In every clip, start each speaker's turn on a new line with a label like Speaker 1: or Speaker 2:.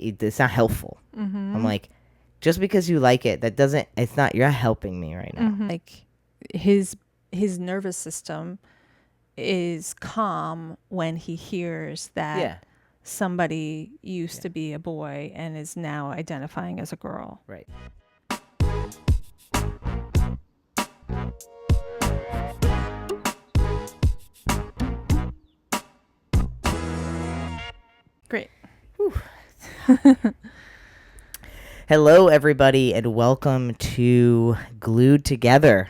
Speaker 1: it's not helpful.
Speaker 2: Mm-hmm.
Speaker 1: I'm like, just because you like it, it's not, you're not helping me right now.
Speaker 2: Mm-hmm. Like his nervous system is calm when he hears that somebody used to be a boy and is now identifying as a girl.
Speaker 1: Right.
Speaker 2: Great.
Speaker 1: Hello, everybody, and welcome to Glued Together.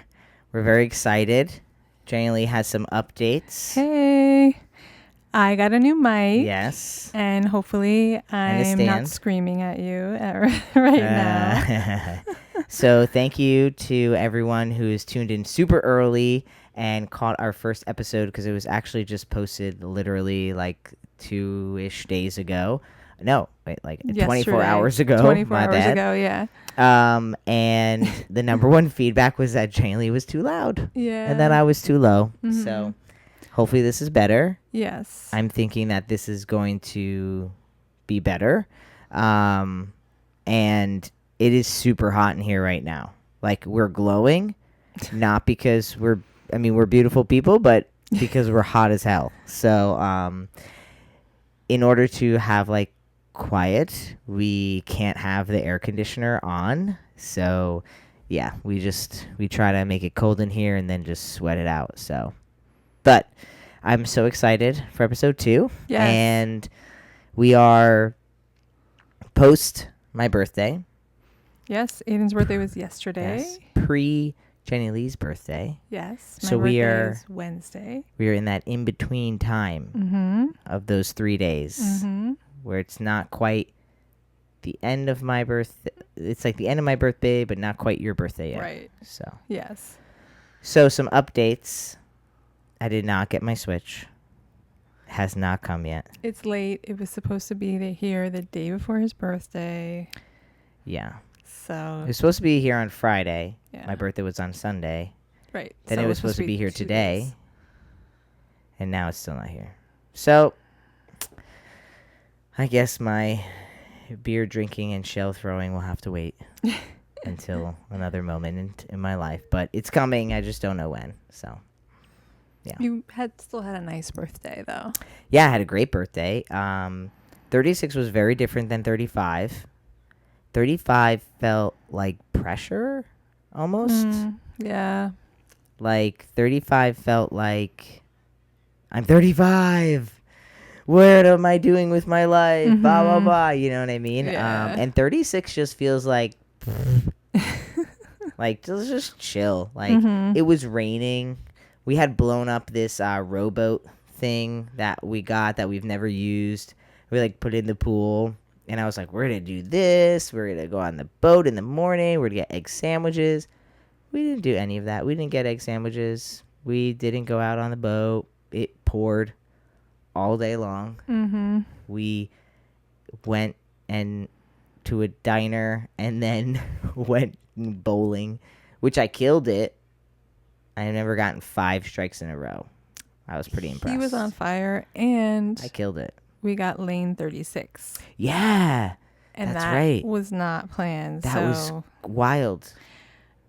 Speaker 1: We're very excited. Jenilee has some updates.
Speaker 2: Hey, I got a new mic.
Speaker 1: Yes.
Speaker 2: And hopefully I'm not screaming at you right now.
Speaker 1: So thank you to everyone who's tuned in super early and caught our first episode, because it was actually just posted literally like 2-ish days ago. No, wait, like
Speaker 2: Yesterday,
Speaker 1: 24 hours ago.
Speaker 2: 24
Speaker 1: My
Speaker 2: hours
Speaker 1: bad.
Speaker 2: ago, yeah.
Speaker 1: And the number one feedback was that Jenilee was too loud.
Speaker 2: Yeah.
Speaker 1: And that I was too low.
Speaker 2: Mm-hmm.
Speaker 1: So hopefully this is better.
Speaker 2: Yes.
Speaker 1: I'm thinking that this is going to be better. And it is super hot in here right now. Like, we're glowing, not because we're beautiful people, but because we're hot as hell. So, in order to have like quiet, we can't have the air conditioner on. So, yeah, we try to make it cold in here and then just sweat it out. So, but I'm so excited for episode 2.
Speaker 2: Yes.
Speaker 1: And we are post my birthday.
Speaker 2: Yes, Aiden's birthday was yesterday.
Speaker 1: Yes, pre Jenilee's birthday.
Speaker 2: Yes,
Speaker 1: So
Speaker 2: my birthday is Wednesday.
Speaker 1: We are in that in between time of those 3 days where it's not quite the end of my birthday. It's like the end of my birthday, but not quite your birthday yet.
Speaker 2: Right.
Speaker 1: So
Speaker 2: yes.
Speaker 1: So some updates. I did not get my Switch. Has not come yet.
Speaker 2: It's late. It was supposed to be here the day before his birthday.
Speaker 1: Yeah.
Speaker 2: So
Speaker 1: it was supposed to be here on Friday.
Speaker 2: Yeah.
Speaker 1: My birthday was on Sunday.
Speaker 2: Right.
Speaker 1: Then
Speaker 2: so
Speaker 1: it was supposed to be here today.
Speaker 2: days.
Speaker 1: And now it's still not here. So I guess my beer drinking and shell throwing will have to wait until another moment in my life. But it's coming. I just don't know when. So, yeah.
Speaker 2: You still had a nice birthday, though.
Speaker 1: Yeah, I had a great birthday. 36 was very different than 35. 35 felt like pressure, almost.
Speaker 2: Yeah.
Speaker 1: Like, 35 felt like, I'm 35. What am I doing with my life? Blah, blah, blah. You know what I mean?
Speaker 2: Yeah.
Speaker 1: And 36 just feels like, like, just chill. Like, it was raining. We had blown up this rowboat thing that we got that we've never used. We, like, put it in the pool. And I was like, we're going to do this. We're going to go on the boat in the morning. We're going to get egg sandwiches. We didn't do any of that. We didn't get egg sandwiches. We didn't go out on the boat. It poured all day long. We went to a diner and then went bowling, which I killed it. I have never gotten 5 strikes in a row. I was pretty impressed.
Speaker 2: He was on fire, and
Speaker 1: I killed it.
Speaker 2: We got lane 36.
Speaker 1: Yeah,
Speaker 2: and
Speaker 1: that's
Speaker 2: that
Speaker 1: right.
Speaker 2: Was not planned.
Speaker 1: That was wild.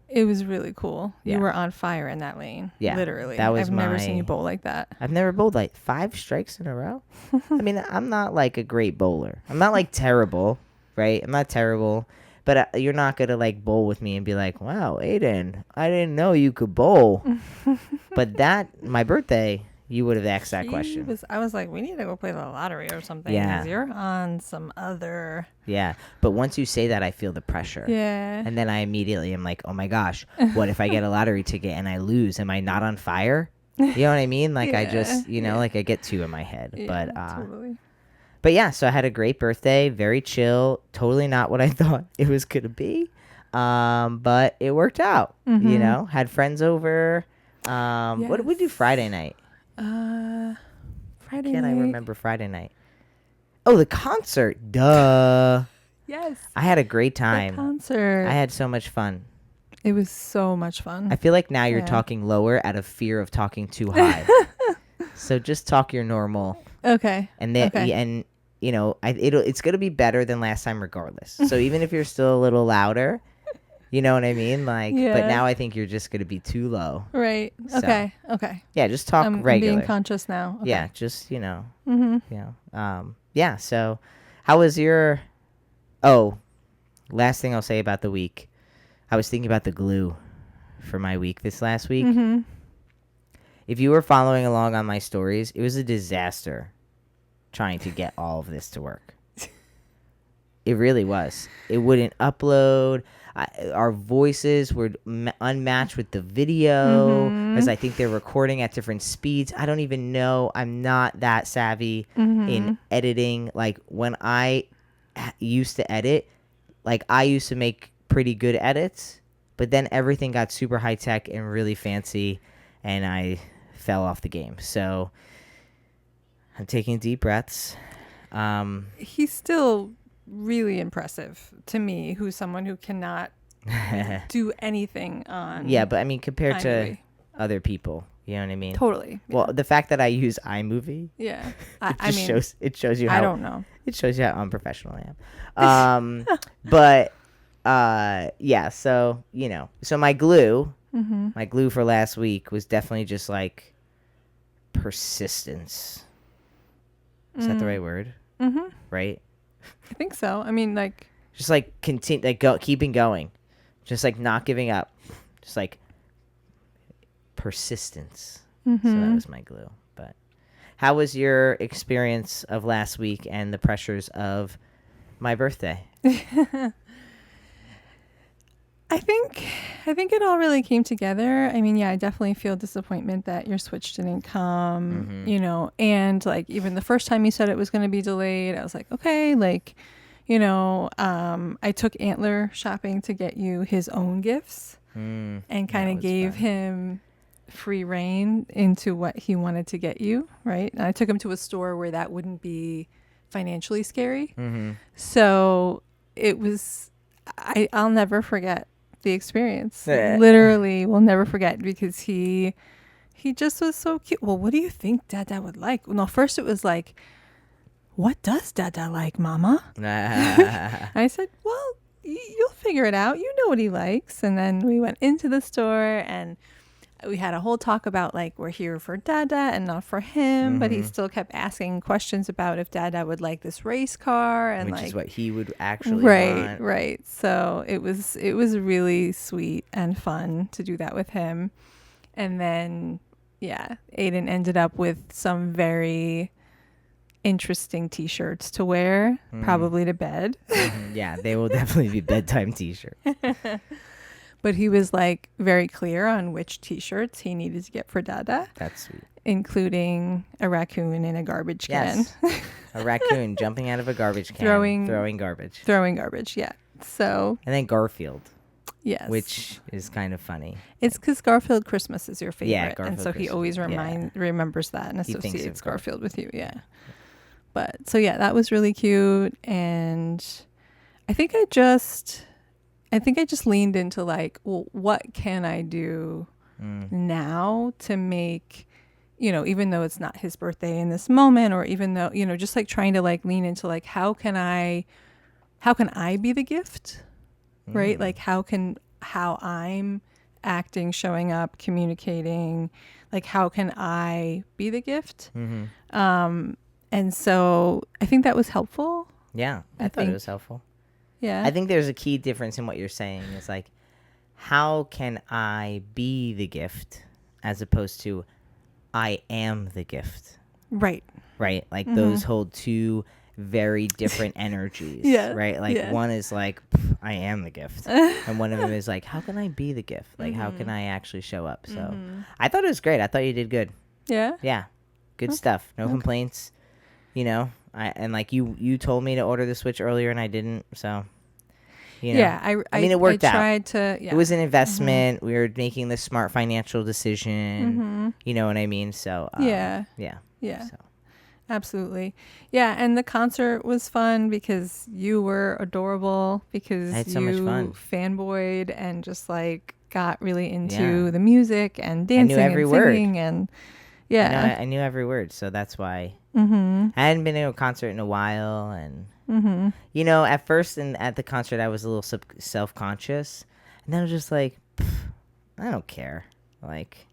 Speaker 2: It was really cool.
Speaker 1: Yeah.
Speaker 2: You were on fire in that lane.
Speaker 1: Yeah,
Speaker 2: literally.
Speaker 1: That was
Speaker 2: I've never seen you bowl like that.
Speaker 1: I've never bowled like 5 strikes in a row. I mean, I'm not like a great bowler. I'm not like terrible, right? I'm not terrible, but you're not gonna like bowl with me and be like, "Wow, Aiden, I didn't know you could bowl." But my birthday, you would have asked that question.
Speaker 2: I was like, we need to go play the lottery or something.
Speaker 1: Yeah.
Speaker 2: 'Cause you're on some other.
Speaker 1: Yeah. But once you say that, I feel the pressure.
Speaker 2: Yeah.
Speaker 1: And then I immediately am like, oh my gosh, what if I get a lottery ticket and I lose? Am I not on fire? You know what I mean? Like, I just, like I get 2 in my head.
Speaker 2: Yeah, totally.
Speaker 1: But yeah, so I had a great birthday, very chill, totally not what I thought it was going to be. But it worked out, had friends over. What did we do Friday night?
Speaker 2: Friday
Speaker 1: Can't
Speaker 2: night.
Speaker 1: I remember Friday night? Oh, the concert. Duh.
Speaker 2: Yes.
Speaker 1: I had a great time.
Speaker 2: The concert.
Speaker 1: I had so much fun.
Speaker 2: It was so much fun.
Speaker 1: I feel like now you're talking lower out of fear of talking too high. So just talk your normal.
Speaker 2: Okay.
Speaker 1: And it's gonna be better than last time regardless. So even if you're still a little louder, you know what I mean? Like, but now I think you're just gonna be too low.
Speaker 2: Right.
Speaker 1: So,
Speaker 2: okay.
Speaker 1: Yeah, just talk regular.
Speaker 2: I'm being conscious now. Okay.
Speaker 1: Yeah, just yeah. So, how was your? Oh, last thing I'll say about the week. I was thinking about the glue for my week this last week.
Speaker 2: Mm-hmm.
Speaker 1: If you were following along on my stories, it was a disaster trying to get all of this to work. It really was. It wouldn't upload. Our voices were unmatched with the video because I think they're recording at different speeds. I don't even know. I'm not that savvy in editing. Like when I used to edit, like I used to make pretty good edits, but then everything got super high tech and really fancy, and I fell off the game. So I'm taking deep breaths.
Speaker 2: He's still really impressive to me, who's someone who cannot do anything on
Speaker 1: but I mean compared to other people, you know what I mean?
Speaker 2: Totally.
Speaker 1: Well, the fact that I use iMovie, it shows you how
Speaker 2: I don't know.
Speaker 1: It shows you how unprofessional I am. But so so my glue for last week was definitely just like persistence. Is that the right word? Right?
Speaker 2: I think so. I mean, like,
Speaker 1: just like continue, like keeping going, just like not giving up, just like persistence. So that was my glue. But how was your experience of last week and the pressures of my birthday?
Speaker 2: I think it all really came together. I mean, I definitely feel disappointment that your Switch didn't come, and like even the first time you said it was going to be delayed, I was like, okay, like, I took Antler shopping to get you his own gifts and kind of gave him free reign into what he wanted to get you, right? And I took him to a store where that wouldn't be financially scary. So it was, I'll never forget the experience. Literally will never forget, because he just was so cute. Well, what do you think Dada would like? No, first it was like, what does Dada like, Mama? I said, well, you'll figure it out. You know what he likes. And then we went into the store and we had a whole talk about like, we're here for Dada and not for him, but he still kept asking questions about if Dada would like this race car, and
Speaker 1: which
Speaker 2: like,
Speaker 1: is what he would actually want.
Speaker 2: Right. So it was really sweet and fun to do that with him. And then, Aydian ended up with some very interesting t-shirts to wear, probably to bed.
Speaker 1: Yeah, they will definitely be bedtime t-shirts.
Speaker 2: But he was like very clear on which t-shirts he needed to get for Dada.
Speaker 1: That's sweet.
Speaker 2: Including a raccoon in a garbage can.
Speaker 1: Yes. A raccoon jumping out of a garbage can. Throwing garbage.
Speaker 2: Throwing garbage, yeah. So.
Speaker 1: And then Garfield.
Speaker 2: Yes.
Speaker 1: Which is kind of funny.
Speaker 2: It's because Garfield Christmas is your favorite.
Speaker 1: Yeah, Garfield
Speaker 2: and so
Speaker 1: Christmas.
Speaker 2: He always remembers that and associates Garfield with you, But so that was really cute. And I think I just leaned into like, well, what can I do now to make, even though it's not his birthday in this moment, or even though, just like trying to like lean into like, how can I be the gift, right? Like how I'm acting, showing up, communicating, like how can I be the gift? And so I think that was helpful.
Speaker 1: Yeah, I thought it was helpful.
Speaker 2: Yeah.
Speaker 1: I think there's a key difference in what you're saying. It's like, how can I be the gift as opposed to I am the gift?
Speaker 2: Right.
Speaker 1: Right? Like those hold two very different energies. Right? Like one is like, I am the gift. And one of them is like, how can I be the gift? Like, how can I actually show up? So I thought it was great. I thought you did good.
Speaker 2: Yeah?
Speaker 1: Yeah. Good stuff. No complaints. And like you told me to order the Switch earlier and I didn't, so
Speaker 2: I
Speaker 1: mean, it worked out.
Speaker 2: Tried to. Yeah.
Speaker 1: It was an investment. We were making the smart financial decision. You know what I mean? So
Speaker 2: yeah.
Speaker 1: So.
Speaker 2: Absolutely. Yeah, and the concert was fun because you were adorable, because
Speaker 1: I had so much fun.
Speaker 2: Fanboyed and just like got really into the music and dancing
Speaker 1: I knew every
Speaker 2: and
Speaker 1: word.
Speaker 2: singing and Yeah.
Speaker 1: I knew every word, so that's why.
Speaker 2: Mm-hmm.
Speaker 1: I hadn't been to a concert in a while, and at first at the concert I was a little self-conscious, and then I was just like, I don't care. Like,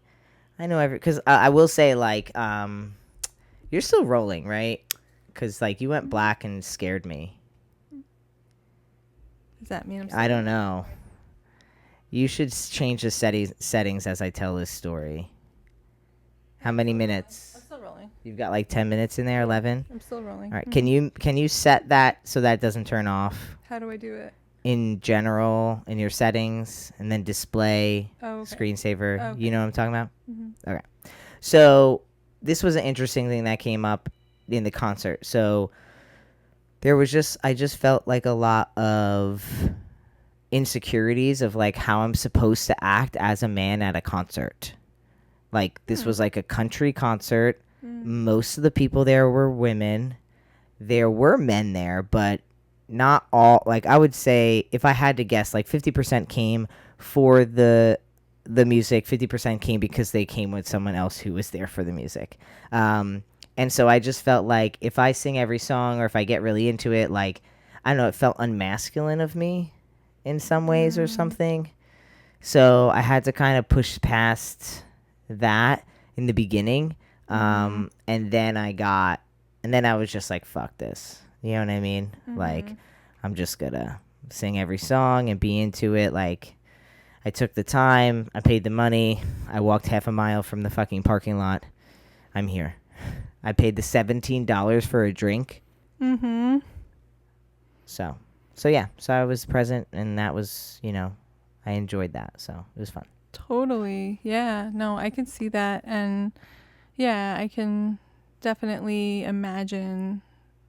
Speaker 1: I know because I will say, like, you're still rolling, right? Because like you went black and scared me.
Speaker 2: Does that mean I'm?
Speaker 1: I don't know. You should change the settings as I tell this story. How many minutes?
Speaker 2: I'm still rolling.
Speaker 1: You've got like 10 minutes in there, 11?
Speaker 2: I'm still rolling.
Speaker 1: All right. Can you set that so that it doesn't turn off?
Speaker 2: How do I do it?
Speaker 1: In general, in your settings, and then display, screensaver.
Speaker 2: Okay.
Speaker 1: You know what I'm talking about?
Speaker 2: Mm-hmm.
Speaker 1: Okay. So this was an interesting thing that came up in the concert. So there was I just felt like a lot of insecurities of like how I'm supposed to act as a man at a concert. Like this was like a country concert. Most of the people there were women. There were men there, but not all. Like I would say, if I had to guess, like 50% came for the music, 50% came because they came with someone else who was there for the music. And so I just felt like if I sing every song or if I get really into it, like, I don't know, it felt unmasculine of me in some ways or something. So I had to kind of push past that in the beginning. And then I was just like, fuck this. You know what I mean? Like, I'm just gonna sing every song and be into it. Like, I took the time, I paid the money, I walked half a mile from the fucking parking lot. I'm here. I paid the $17 for a drink. So yeah. So I was present, and that was, I enjoyed that. So it was fun.
Speaker 2: Totally. Yeah. No, I can see that. And yeah, I can definitely imagine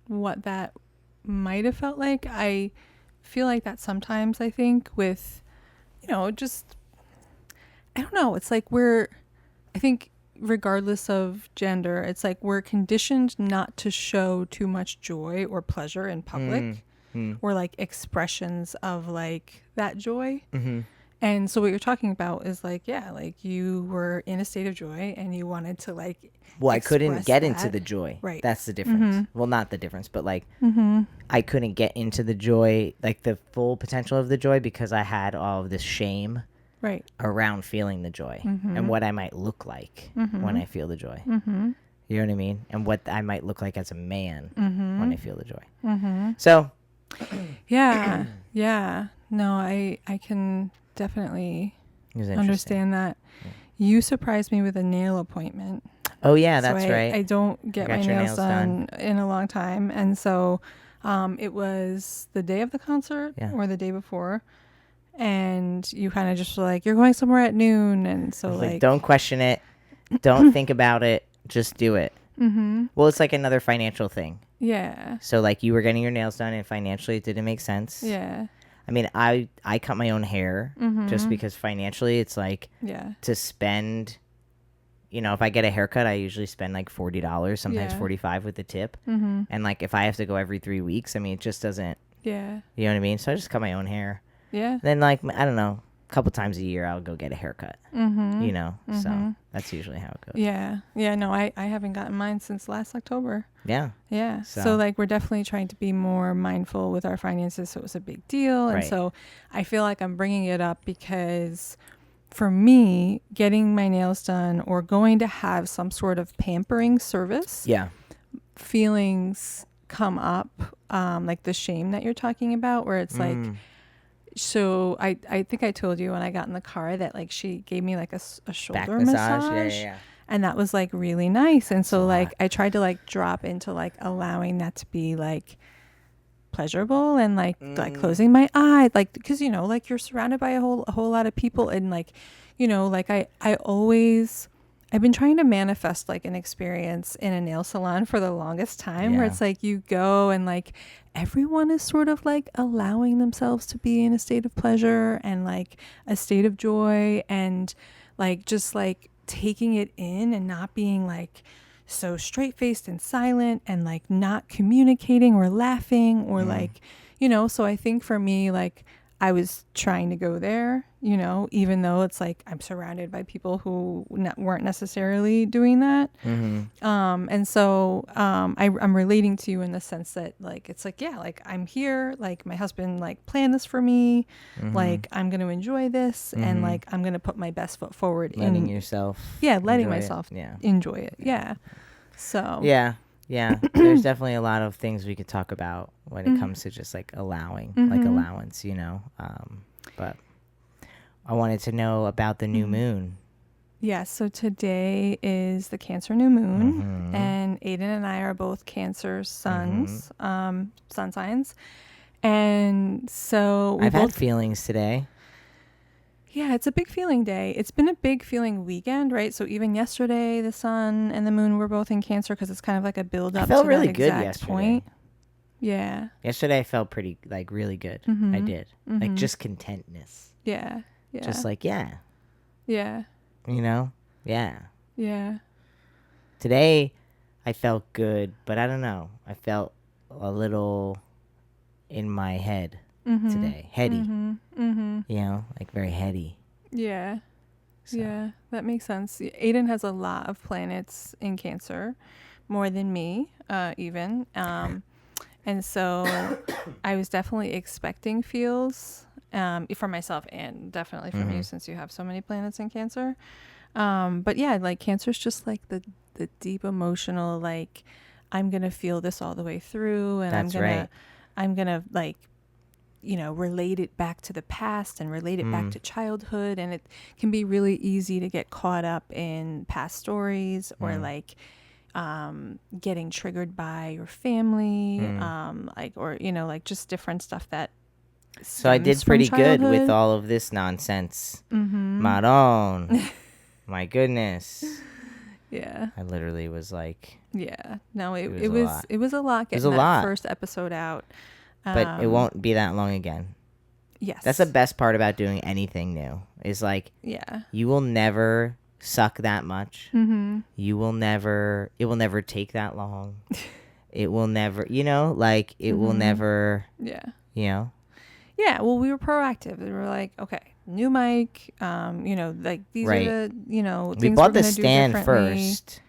Speaker 2: what that might have felt like. I feel like that sometimes, I think, with, just, I don't know. It's like I think regardless of gender, it's like we're conditioned not to show too much joy or pleasure in public or like expressions of like that joy. And so what you're talking about is like, yeah, like you were in a state of joy and you wanted to like,
Speaker 1: well, I couldn't get into the joy.
Speaker 2: Right.
Speaker 1: That's the difference. Well, not the difference, but like I couldn't get into the joy, like the full potential of the joy, because I had all of this shame around feeling the joy and what I might look like when I feel the joy. You know what I mean? And what I might look like as a man when I feel the joy. So.
Speaker 2: Yeah. Yeah. No, I can definitely understand that. Yeah. You surprised me with a nail appointment.
Speaker 1: Oh yeah, that's right.
Speaker 2: I don't get my nails done in a long time, and so it was the day of the concert or the day before, and you kind of just were like, you're going somewhere at noon, and so like
Speaker 1: don't question it, don't think about it, just do it. Well, it's like another financial thing. Yeah. So like you were getting your nails done, and financially it didn't make sense. Yeah. I mean, I cut my own hair just because financially it's like to spend, if I get a haircut, I usually spend like $40, sometimes $45 with the tip. And like if I have to go every 3 weeks, I mean, it just doesn't, you know what I mean? So I just cut my own hair. Yeah. Then like, I don't know, a couple times a year I'll go get a haircut, so that's usually how it goes. Yeah. Yeah. No, I haven't gotten mine since last October. Yeah. Yeah. So like we're definitely trying to be more mindful with our finances. So it was a big deal. And so I feel like I'm bringing it up because for me, getting my nails done or going to have some sort of pampering service. Yeah. Feelings come up, like the shame that you're talking about, where it's like, so I think I told you when I got in the car that like she gave me like a shoulder massage. Yeah. And that was like really nice. And so like I tried to like drop into like allowing that to be like pleasurable and like closing my eye, like because like you're surrounded by a whole lot of people, and like like I've been trying to manifest like an experience in a nail salon for the longest time where it's like you go and like everyone is sort of like allowing themselves to be in a state of pleasure and like a state of joy and like just like taking it in and not being like so straight-faced and silent and like not communicating or laughing or like so I think for me like
Speaker 2: I was trying to go there, you know, even though it's like I'm surrounded by people who weren't necessarily doing that. And so I'm relating to you in the sense that like it's like, yeah, like I'm here, like my husband like planned this for me, like I'm going to enjoy this, and like I'm going to put my best foot forward.
Speaker 1: Letting
Speaker 2: myself enjoy it. Yeah. So
Speaker 1: yeah, there's definitely a lot of things we could talk about when it comes to just like allowing, like allowance, you know. But I wanted to know about the new moon.
Speaker 2: Yeah, so today is the Cancer new moon, and Aydian and I are both Cancer suns, sun signs, and so
Speaker 1: I've had feelings today.
Speaker 2: Yeah, it's a big feeling day. It's been a big feeling weekend, right? So even yesterday, the sun and the moon were both in Cancer because it's kind of like a build up. I
Speaker 1: felt
Speaker 2: to
Speaker 1: really
Speaker 2: that
Speaker 1: good
Speaker 2: exact
Speaker 1: yesterday.
Speaker 2: Point. Yeah.
Speaker 1: Yesterday I felt pretty like really good. I did. Like just contentness.
Speaker 2: Yeah. Yeah.
Speaker 1: Just like yeah.
Speaker 2: Yeah.
Speaker 1: You know? Yeah.
Speaker 2: Yeah.
Speaker 1: Today I felt good, but I don't know. I felt a little in my head today. Heady. You know, like very heady.
Speaker 2: Yeah. So. Yeah, that makes sense. Aydian has a lot of planets in Cancer, more than me, even. And so I was definitely expecting feels for myself and definitely from you, since you have so many planets in Cancer. But yeah, like Cancer's just like the deep emotional, like I'm going to feel this all the way through, and I'm going to like, you know, relate it back to the past and relate it back to childhood. And it can be really easy to get caught up in past stories or like getting triggered by your family, like, or, you know, like just different stuff that
Speaker 1: so I did pretty good with all of this nonsense. Maron. My goodness.
Speaker 2: Yeah.
Speaker 1: I literally was like,
Speaker 2: yeah. No, it was a lot getting first episode out.
Speaker 1: But it won't be that long again.
Speaker 2: Yes.
Speaker 1: That's the best part about doing anything new is like, you will never suck that much. It will never take that long. It will never, you know, like it will never, you know.
Speaker 2: Yeah. Well, we were proactive. We were like, okay, new mic, you know, like these are the, you know,
Speaker 1: we bought the stand first.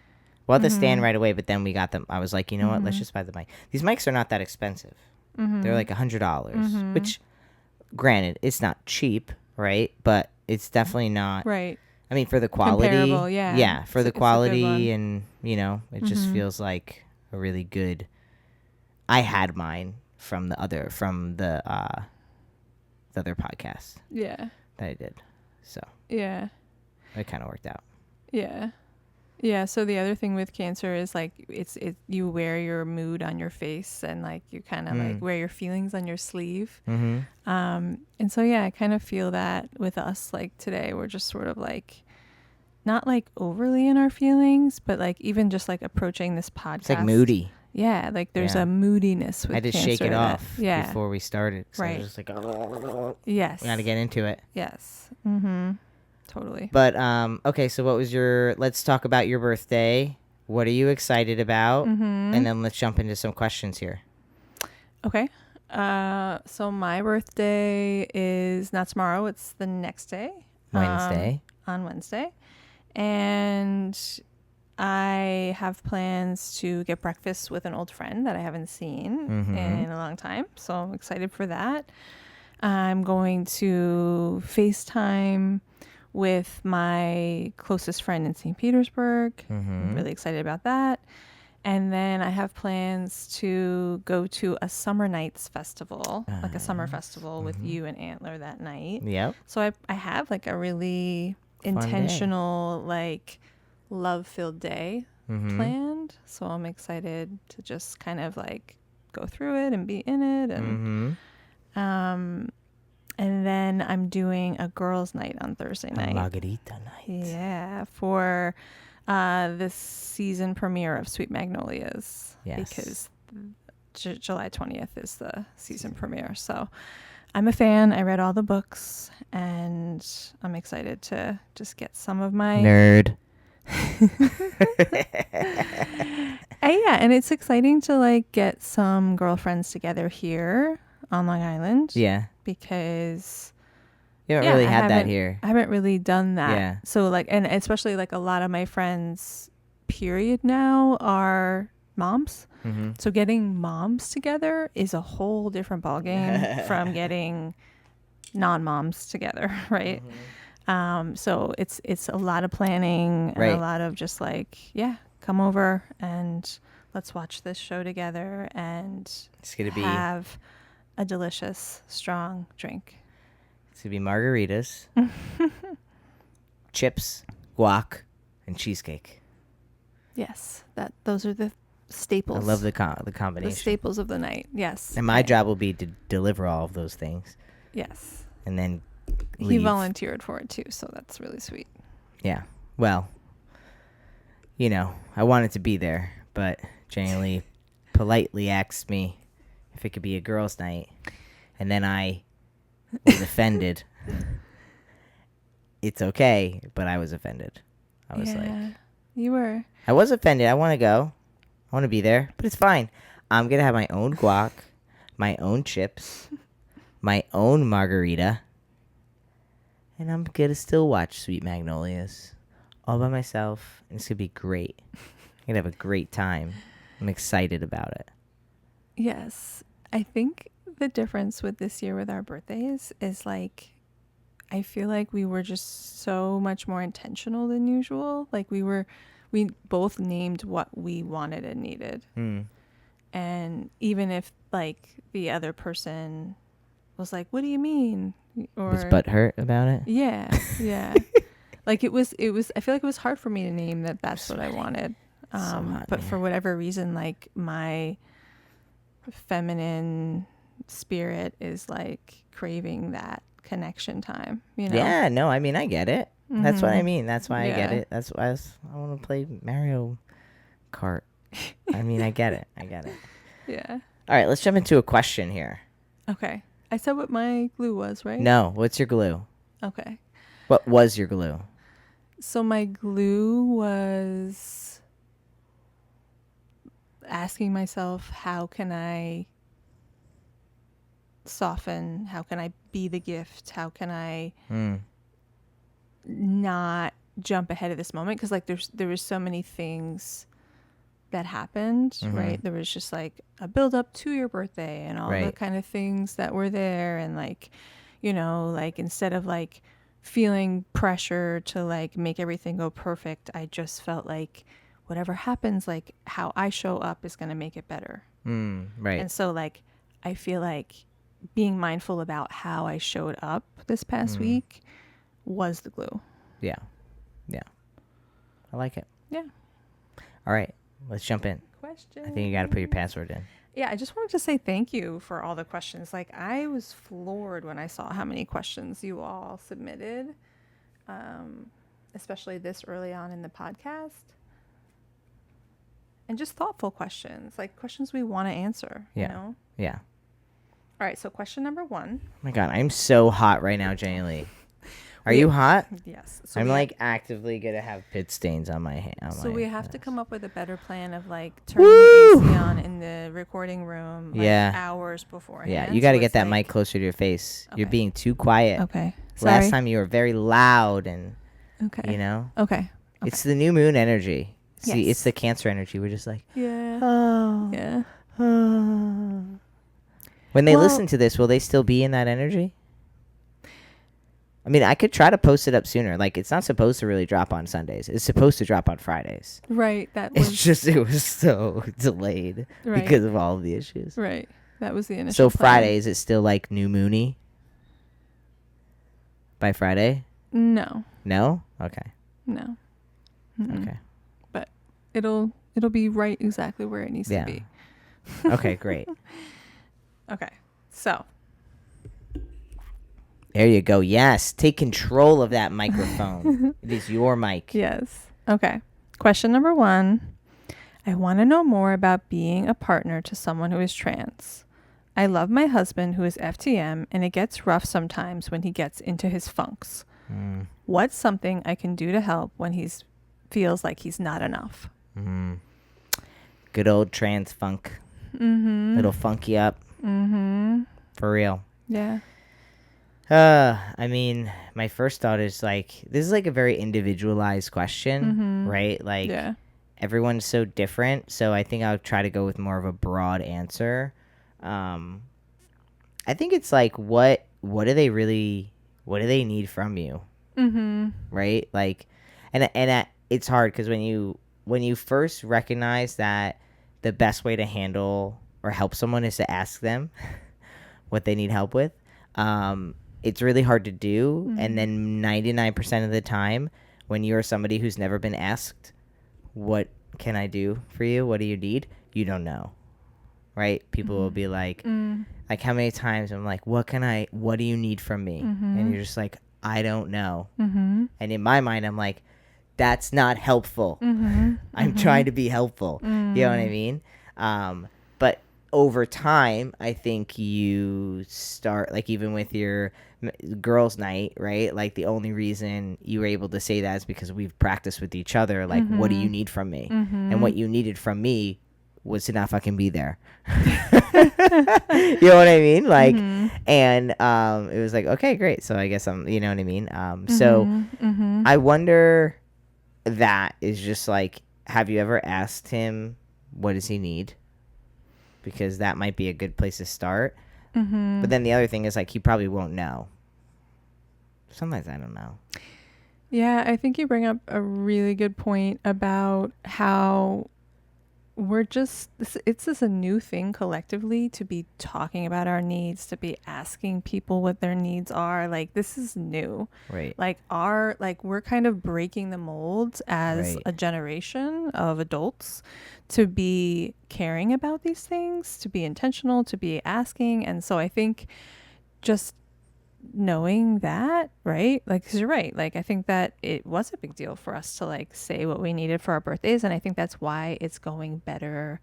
Speaker 1: Bought the stand right away, but then we got them. I was like, you know what? Let's just buy the mic. These mics are not that expensive. They're like $100, which, granted, it's not cheap, right? But it's definitely not.
Speaker 2: Right.
Speaker 1: I mean, for the quality.
Speaker 2: Comparable, yeah.
Speaker 1: Yeah, for the quality, and, you know, it just feels like a really good. I had mine from the other podcast.
Speaker 2: Yeah.
Speaker 1: That I did. So.
Speaker 2: Yeah.
Speaker 1: It kind of worked out.
Speaker 2: Yeah. Yeah, so the other thing with Cancer is like it's you wear your mood on your face, and like you kind of like wear your feelings on your sleeve. And so yeah, I kind of feel that with us, like today we're just sort of like not like overly in our feelings, but like even just like approaching this podcast. It's
Speaker 1: like moody.
Speaker 2: Yeah, like there's a moodiness with Cancer.
Speaker 1: I had to shake it off before we started.
Speaker 2: Right.
Speaker 1: I was just like, oh.
Speaker 2: Yes.
Speaker 1: We got to get into it.
Speaker 2: Yes. Totally.
Speaker 1: But, okay, so what was let's talk about your birthday. What are you excited about? And then let's jump into some questions here.
Speaker 2: Okay. So my birthday is not tomorrow. It's the next day.
Speaker 1: Wednesday.
Speaker 2: On Wednesday. And I have plans to get breakfast with an old friend that I haven't seen in a long time. So I'm excited for that. I'm going to FaceTime with my closest friend in St. Petersburg. I'm really excited about that. And then I have plans to go to a summer nights festival, like a summer festival with you and Antler that night.
Speaker 1: Yep.
Speaker 2: So I have like a really intentional, like love-filled day planned. So I'm excited to just kind of like go through it and be in it. And then I'm doing a girls' night on Thursday night.
Speaker 1: Margarita night.
Speaker 2: Yeah, for this season premiere of Sweet Magnolias.
Speaker 1: Yes.
Speaker 2: Because July 20th is the season premiere. So I'm a fan. I read all the books, and I'm excited to just get some of my...
Speaker 1: Nerd.
Speaker 2: Yeah, and it's exciting to like get some girlfriends together here on Long Island.
Speaker 1: Yeah.
Speaker 2: because
Speaker 1: you haven't really had that here.
Speaker 2: I haven't really done that.
Speaker 1: Yeah.
Speaker 2: So like, and especially like a lot of my friends period now are moms.
Speaker 1: Mm-hmm.
Speaker 2: So getting moms together is a whole different ballgame from getting non-moms together, right?
Speaker 1: Mm-hmm.
Speaker 2: So it's a lot of planning and a lot of just like, yeah, come over and let's watch this show together and
Speaker 1: it's gonna
Speaker 2: have a delicious, strong drink.
Speaker 1: It's gonna be margaritas, chips, guac, and cheesecake.
Speaker 2: Yes, those are the staples.
Speaker 1: I love the combination.
Speaker 2: The staples of the night. Yes.
Speaker 1: And my job will be to deliver all of those things.
Speaker 2: Yes.
Speaker 1: And then
Speaker 2: leave. He volunteered for it too, so that's really sweet.
Speaker 1: Yeah. Well, you know, I wanted to be there, but Jenilee politely asked me if it could be a girls' night, and then I was offended. It's okay, but I was offended. I was like,
Speaker 2: you were.
Speaker 1: I was offended. I want to go. I want to be there, but it's fine. I'm gonna have my own guac, my own chips, my own margarita, and I'm gonna still watch Sweet Magnolias all by myself, and it's gonna be great. I'm gonna have a great time. I'm excited about it.
Speaker 2: Yes. I think the difference with this year with our birthdays is like, I feel like we were just so much more intentional than usual. Like we both named what we wanted and needed. And even if like the other person was like, what do you mean? Or
Speaker 1: was butthurt about it?
Speaker 2: Yeah. Yeah. Like it was, I feel like it was hard for me to name that's what I wanted.
Speaker 1: So hot,
Speaker 2: but for whatever reason, like my feminine spirit is like craving that connection time, you know?
Speaker 1: Yeah, no, I mean, I get it. That's what I mean. That's why I get it. That's why I want to play Mario Kart. I mean, I get it.
Speaker 2: Yeah.
Speaker 1: All right, let's jump into a question here.
Speaker 2: Okay. I said what my glue was, right?
Speaker 1: No, what's your glue?
Speaker 2: Okay.
Speaker 1: What was your glue?
Speaker 2: So my glue was asking myself, how can I soften? How can I be the gift? How can I not jump ahead of this moment? Because like there was so many things that happened, right? There was just like a build up to your birthday and all the kind of things that were there, and like, you know, like instead of like feeling pressure to like make everything go perfect, I just felt like whatever happens, like how I show up is going to make it better.
Speaker 1: Right.
Speaker 2: And so like I feel like being mindful about how I showed up this past week was the glue. Yeah.
Speaker 1: I like it.
Speaker 2: Yeah.
Speaker 1: All right, let's jump in.
Speaker 2: Question.
Speaker 1: I think you got to put your password in.
Speaker 2: Yeah, I just wanted to say thank you for all the questions. Like I was floored when I saw how many questions you all submitted, especially this early on in the podcast. And just thoughtful questions, like questions we want to answer, you know?
Speaker 1: Yeah.
Speaker 2: All right, so question number 1.
Speaker 1: Oh my God, I'm so hot right now, Jenilee. Are you hot?
Speaker 2: Yes. So
Speaker 1: I'm like actively going to have pit stains on my hand.
Speaker 2: So we have to come up with a better plan of like turning the AC on in the recording room like hours beforehand.
Speaker 1: Yeah, you got to get that mic closer to your face. Okay. You're being too quiet.
Speaker 2: Okay. Sorry.
Speaker 1: Last time you were very loud and, you know.
Speaker 2: Okay.
Speaker 1: It's the new moon energy. See, it's the Cancer energy. We're just like,
Speaker 2: yeah.
Speaker 1: When they listen to this, will they still be in that energy? I mean, I could try to post it up sooner. Like, it's not supposed to really drop on Sundays. It's supposed to drop on Fridays.
Speaker 2: Right. It
Speaker 1: was so delayed because of all of the issues.
Speaker 2: Right. That was the initial plan.
Speaker 1: Friday, is it still like new moony by Friday?
Speaker 2: No.
Speaker 1: No? Okay.
Speaker 2: No.
Speaker 1: Okay.
Speaker 2: But it'll be right exactly where it needs to be.
Speaker 1: Okay, great.
Speaker 2: Okay. So.
Speaker 1: There you go. Yes. Take control of that microphone. It is your mic.
Speaker 2: Yes. Okay. Question number 1. I want to know more about being a partner to someone who is trans. I love my husband who is FTM, and it gets rough sometimes when he gets into his funks. What's something I can do to help when he feels like he's not enough?
Speaker 1: Good old trans funk. It'll funk you up. For real.
Speaker 2: Yeah.
Speaker 1: I mean, my first thought is like this is like a very individualized question, right? Like everyone's so different, so I think I'll try to go with more of a broad answer. Um, I think it's like what do they really what do they need from you, right? Like, it's hard because when you first recognize that the best way to handle or help someone is to ask them what they need help with. It's really hard to do. And then 99% of the time, when you're somebody who's never been asked, what can I do for you? What do you need? You don't know. Right? People will be like how many times I'm like, what do you need from me? And you're just like, I don't know. And in my mind, I'm like, that's not helpful. I'm trying to be helpful. You know what I mean? But over time, I think you start, like, even with your girls' night, right? Like, the only reason you were able to say that is because we've practiced with each other. Like, what do you need from me? And what you needed from me was to not fucking be there. You know what I mean? Like, and it was like, okay, great. So I guess you know what I mean? So I wonder, that is just like, have you ever asked him what does he need? Because that might be a good place to start. But then the other thing is, like, he probably won't know. Sometimes I don't know.
Speaker 2: Yeah, I think you bring up a really good point about how it's just a new thing collectively to be talking about our needs, to be asking people what their needs are. Like, this is new.
Speaker 1: Right.
Speaker 2: Like, we're kind of breaking the mold as a generation of adults to be caring about these things, to be intentional, to be asking. And so I think just knowing that, right? Like, 'cause you're right. Like, I think that it was a big deal for us to, like, say what we needed for our birthdays. And I think that's why it's going better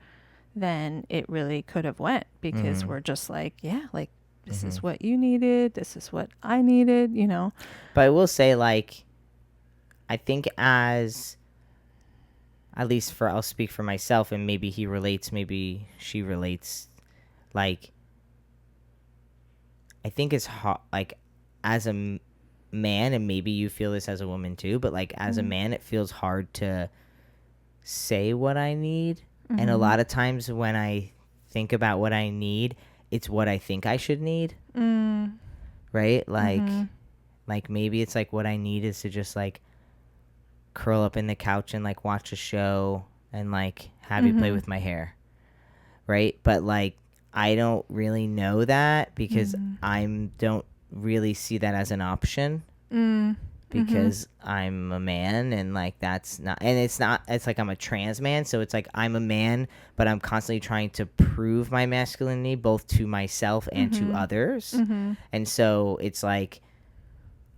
Speaker 2: than it really could have went, because we're just like, yeah, like, this is what you needed. This is what I needed, you know?
Speaker 1: But I will say, like, I think at least I'll speak for myself, and maybe he relates, maybe she relates. Like, I think it's hard, like, as a man, and maybe you feel this as a woman too, but, like, as a man, it feels hard to say what I need. And a lot of times when I think about what I need, it's what I think I should need. Right? Like, maybe it's like what I need is to just, like, curl up in the couch and, like, watch a show and, like, have you play with my hair. Right? But, like, I don't really know that, because I don't really see that as an option, because I'm a man, and, like, that's not, and it's like I'm a trans man, so it's like I'm a man, but I'm constantly trying to prove my masculinity both to myself and to others. And so it's like,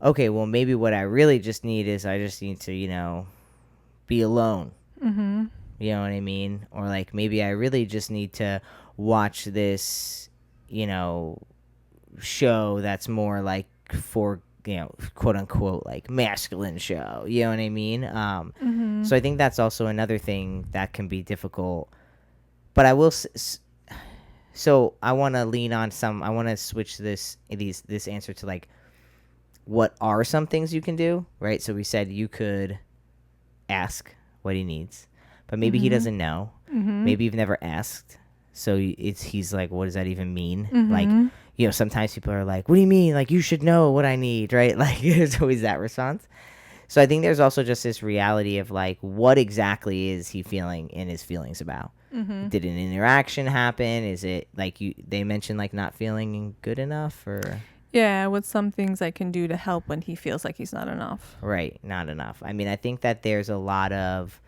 Speaker 1: okay, well, maybe what I really just need is I just need to, you know, be alone. You know what I mean? Or, like, maybe I really just need to watch this, you know, show that's more like for, you know, quote unquote, like, masculine show. You know what I mean? So I think that's also another thing that can be difficult. But I will. So I want to I want to switch this answer to, like, what are some things you can do, right? So we said you could ask what he needs, but maybe he doesn't know. Maybe you've never asked. So he's like, what does that even mean? Like, you know, sometimes people are like, what do you mean? Like, you should know what I need, right? Like, there's always that response. So I think there's also just this reality of, like, what exactly is he feeling in his feelings about? Did an interaction happen? Is it like they mentioned, like, not feeling good enough, or?
Speaker 2: Yeah, what's some things I can do to help when he feels like he's not enough?
Speaker 1: Right, not enough. I mean, I think that there's a lot of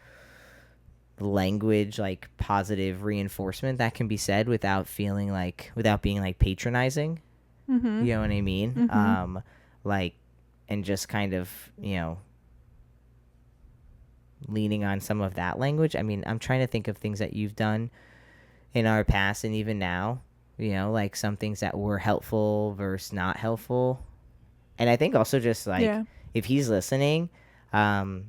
Speaker 1: language, like positive reinforcement, that can be said without being like patronizing. You know what I mean? Like, and just kind of, you know, leaning on some of that language. I mean, I'm trying to think of things that you've done in our past and even now, you know, like some things that were helpful versus not helpful. And I think also just, like, if he's listening, and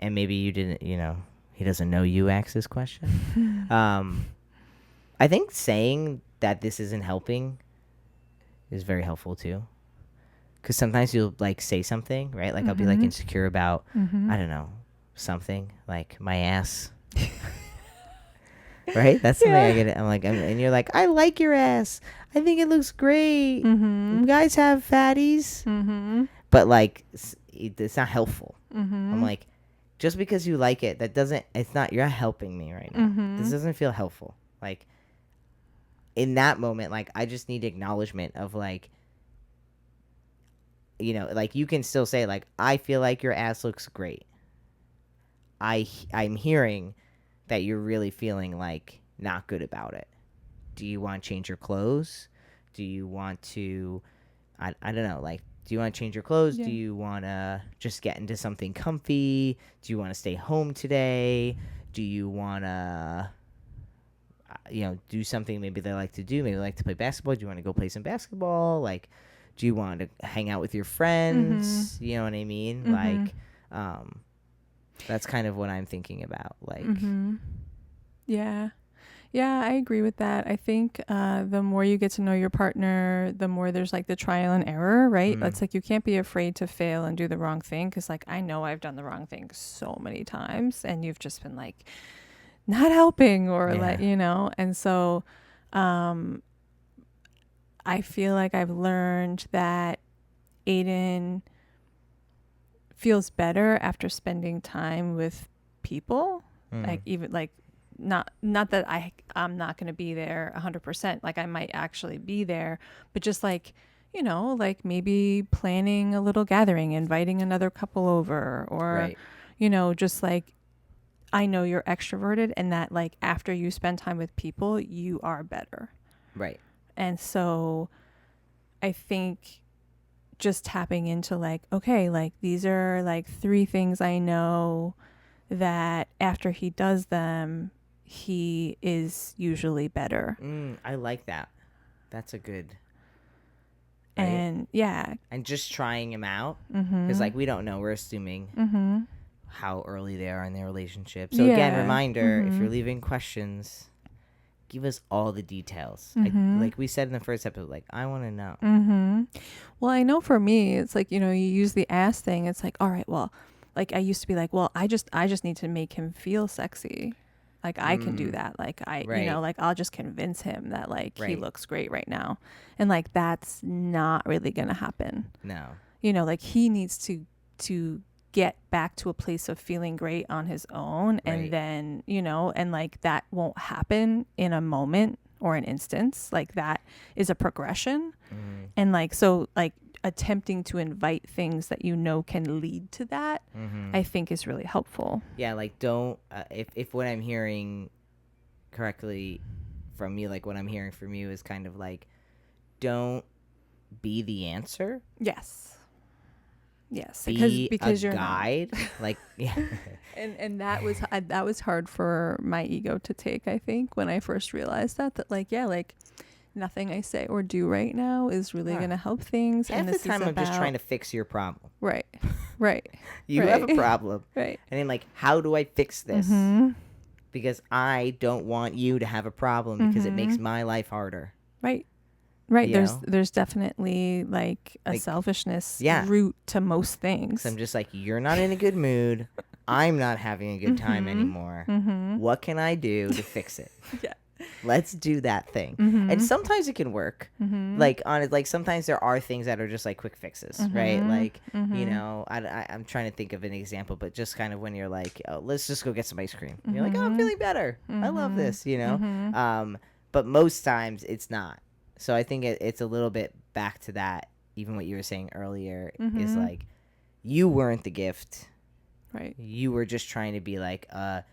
Speaker 1: maybe you didn't, you know, he doesn't know you asked this question. I think saying that this isn't helping is very helpful too. because sometimes you'll like say something, right? Like I'll be like insecure about, I don't know, something like my ass. Right? That's something I get. I'm like, and you're like, I like your ass. I think it looks great. Guys have fatties, but like, it's not helpful. I'm like, just because you like it, that doesn't. It's not. You're not helping me right now. This doesn't feel helpful. Like, in that moment, like, I just need acknowledgement of like, you know, like you can still say like, I feel like your ass looks great. I'm hearing that you're really feeling like not good about it. Do you want to change your clothes? Do you want to, I don't know, like, do you want to change your clothes?
Speaker 2: Yeah.
Speaker 1: Do you want to just get into something comfy? Do you want to stay home today? Do you want to, you know, do something maybe they like to do? Maybe they like to play basketball. Do you want to go play some basketball? Like, do you want to hang out with your friends? You know what I mean? Like, that's kind of what I'm thinking about. Like,
Speaker 2: yeah, I agree with that. I think the more you get to know your partner, the more there's like the trial and error, right? It's like you can't be afraid to fail and do the wrong thing, because like I know I've done the wrong thing so many times, and you've just been like not helping or like, you know. And so I feel like I've learned that Aydian feels better after spending time with people, like even like not that I'm not going to be there 100%, like I might actually be there, but just like, you know, like maybe planning a little gathering, inviting another couple over, or you know, just like, I know you're extroverted, and that like after you spend time with people you are better,
Speaker 1: right?
Speaker 2: And so I think just tapping into like, okay, like these are like 3 things I know that after he does them, he is usually better.
Speaker 1: I like that. That's a good.
Speaker 2: Right? And
Speaker 1: and just trying him out, because like we don't know. We're assuming how early they are in their relationship. So again, reminder: if you're leaving questions, give us all the details. Like we said in the first episode, like I want to know.
Speaker 2: Well, I know for me, it's like, you know, you use the ass thing. It's like, all right, well, like I used to be like, well, I just need to make him feel sexy. Like I can do that. Like you know, like I'll just convince him that like he looks great right now. And like, that's not really going to happen.
Speaker 1: No.
Speaker 2: You know, like he needs to get back to a place of feeling great on his own. And then, you know, and like that won't happen in a moment or an instance. Like that is a progression. And like, so like attempting to invite things that you know can lead to that, I think is really helpful.
Speaker 1: Yeah, like don't if what I'm hearing correctly from you, like what I'm hearing from you is kind of like, don't be the answer.
Speaker 2: Yes,
Speaker 1: be
Speaker 2: because
Speaker 1: a
Speaker 2: you're
Speaker 1: guide.
Speaker 2: Not.
Speaker 1: Like
Speaker 2: and that was hard for my ego to take, I think, when I first realized that like, yeah, like nothing I say or do right now is really going to help things.
Speaker 1: Half
Speaker 2: and
Speaker 1: the time I'm just trying to fix your problem.
Speaker 2: Right.
Speaker 1: You have a problem.
Speaker 2: Right.
Speaker 1: And then like, how do I fix this? Because I don't want you to have a problem, because it makes my life harder.
Speaker 2: Right. There's definitely like a selfishness root to most things.
Speaker 1: So I'm just like, you're not in a good mood. I'm not having a good time anymore. What can I do to fix it? Let's do that thing. And sometimes it can work. Like on it, like sometimes there are things that are just like quick fixes, right? Like, you know, I'm trying to think of an example, but just kind of when you're like, oh, let's just go get some ice cream. You're like, oh, I'm feeling better. I love this, you know? But most times it's not. So I think it's a little bit back to that. Even what you were saying earlier is like, you weren't the gift.
Speaker 2: Right.
Speaker 1: You were just trying to be like a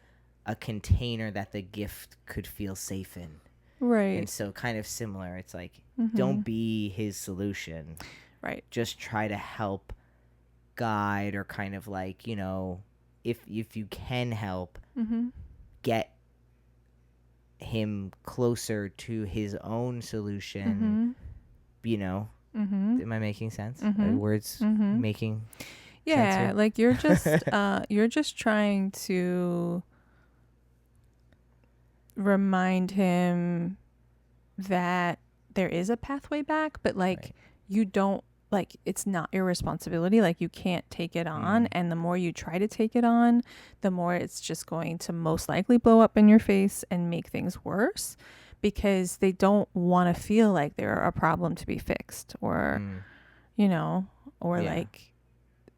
Speaker 1: container that the gift could feel safe in.
Speaker 2: Right.
Speaker 1: And so kind of similar. It's like, don't be his solution.
Speaker 2: Right.
Speaker 1: Just try to help guide, or kind of like, you know, if you can help, get him closer to his own solution. You know, am I making sense? Are words making sense here?
Speaker 2: Like you're just trying to remind him that there is a pathway back, but like you don't like it's not your responsibility, like you can't take it on, and the more you try to take it on, the more it's just going to most likely blow up in your face and make things worse, because they don't want to feel like they're a problem to be fixed, or you know, or like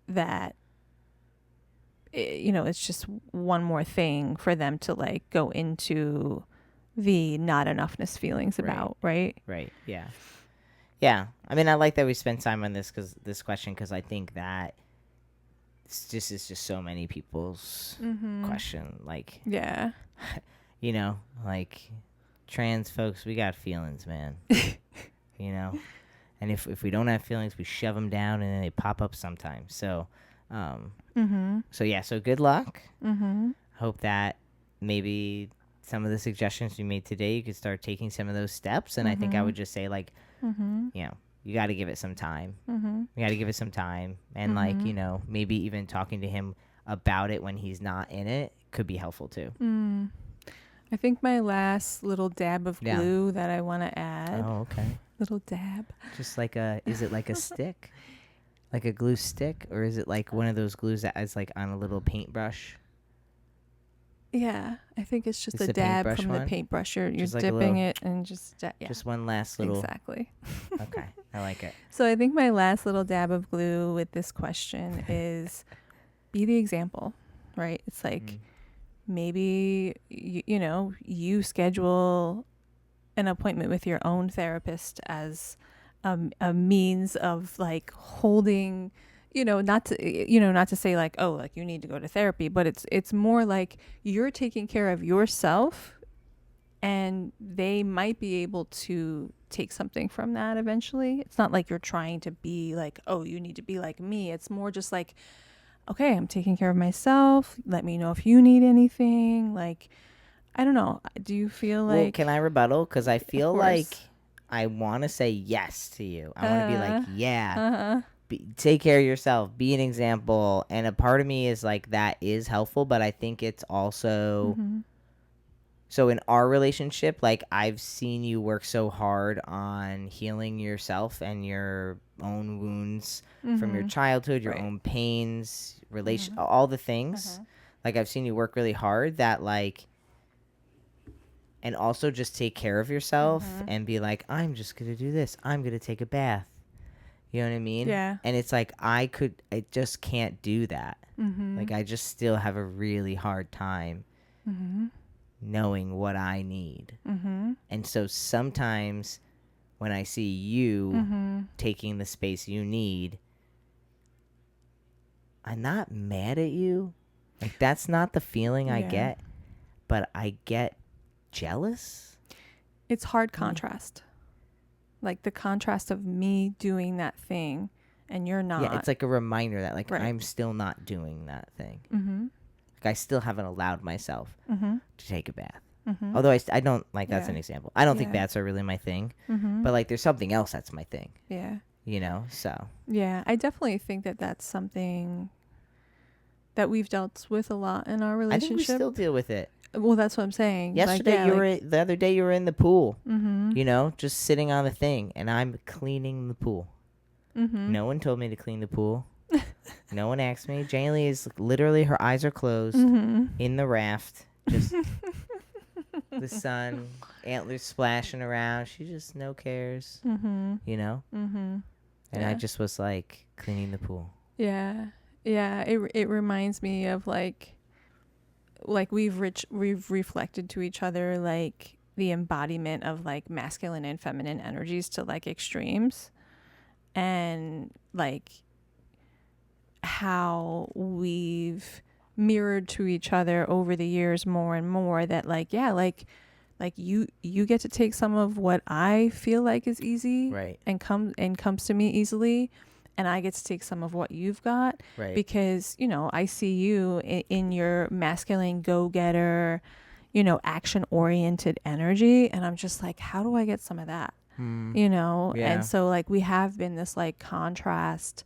Speaker 2: that it's just one more thing for them to like go into the not enoughness feelings about, right?
Speaker 1: Right. Yeah. Yeah. I mean, I like that we spent time on this question, because I think that it's just so many people's question. Like,
Speaker 2: Yeah.
Speaker 1: Like trans folks, we got feelings, man. And if we don't have feelings, we shove them down and then they pop up sometimes. So, so good luck. Hope that maybe some of the suggestions you made today, you could start taking some of those steps. And I think I would just say, like, you got to give it some time. You got to give it some time. And, like, maybe even talking to him about it when he's not in it could be helpful, too.
Speaker 2: I think my last little dab of glue that I want to add.
Speaker 1: Oh, okay.
Speaker 2: Little dab.
Speaker 1: Just like is it like a stick? Like a glue stick? Or is it like one of those glues that is like on a little paintbrush?
Speaker 2: Yeah, I think it's just a dab from the paintbrush. You're like dipping it and just
Speaker 1: just one last little.
Speaker 2: Exactly.
Speaker 1: Okay, I like it.
Speaker 2: So I think my last little dab of glue with this question is be the example, right? It's like maybe you schedule an appointment with your own therapist as a means of like holding. Not to say like, oh, like you need to go to therapy, but it's more like you're taking care of yourself, and they might be able to take something from that eventually. It's not like you're trying to be like, oh, you need to be like me. It's more just like, okay, I'm taking care of myself. Let me know if you need anything. Like, I don't know. Do you feel like...
Speaker 1: Well, can I rebuttal? Because I feel like I want to say yes to you. I want to be like, yeah. Take care of yourself, be an example. And a part of me is like, that is helpful, but I think it's also so in our relationship, like I've seen you work so hard on healing yourself and your own wounds from your childhood, your own pains, all the things. Like I've seen you work really hard that like, and also just take care of yourself and be like, I'm just gonna do this, I'm gonna take a bath. You know what I mean?
Speaker 2: Yeah.
Speaker 1: And it's like, I just can't do that. Like, I just still have a really hard time knowing what I need. And so sometimes when I see you taking the space you need, I'm not mad at you. Like, that's not the feeling I get, but I get jealous.
Speaker 2: It's hard contrast. Like the contrast of me doing that thing and you're not.
Speaker 1: Yeah, it's like a reminder that like I'm still not doing that thing. Like I still haven't allowed myself to take a bath. Although I don't like, that's an example. I don't think baths are really my thing, but like there's something else that's my thing.
Speaker 2: Yeah.
Speaker 1: So.
Speaker 2: Yeah, I definitely think that that's something that we've dealt with a lot in our relationship.
Speaker 1: I think we still deal with it.
Speaker 2: Well, that's what I'm saying.
Speaker 1: Yesterday, the other day you were in the pool, just sitting on the thing, and I'm cleaning the pool. No one told me to clean the pool. No one asked me. Jenilee is literally, her eyes are closed in the raft, just the sun, antlers splashing around. She just no cares, And I just was like cleaning the pool.
Speaker 2: Yeah. It reminds me of like we've reflected to each other like the embodiment of like masculine and feminine energies to like extremes, and like how we've mirrored to each other over the years more and more that like you get to take some of what I feel like is easy,
Speaker 1: right,
Speaker 2: and comes to me easily, and I get to take some of what you've got,
Speaker 1: right,
Speaker 2: because I see you in your masculine go-getter, action oriented energy, and I'm just like, how do I get some of that? And so like we have been this like contrast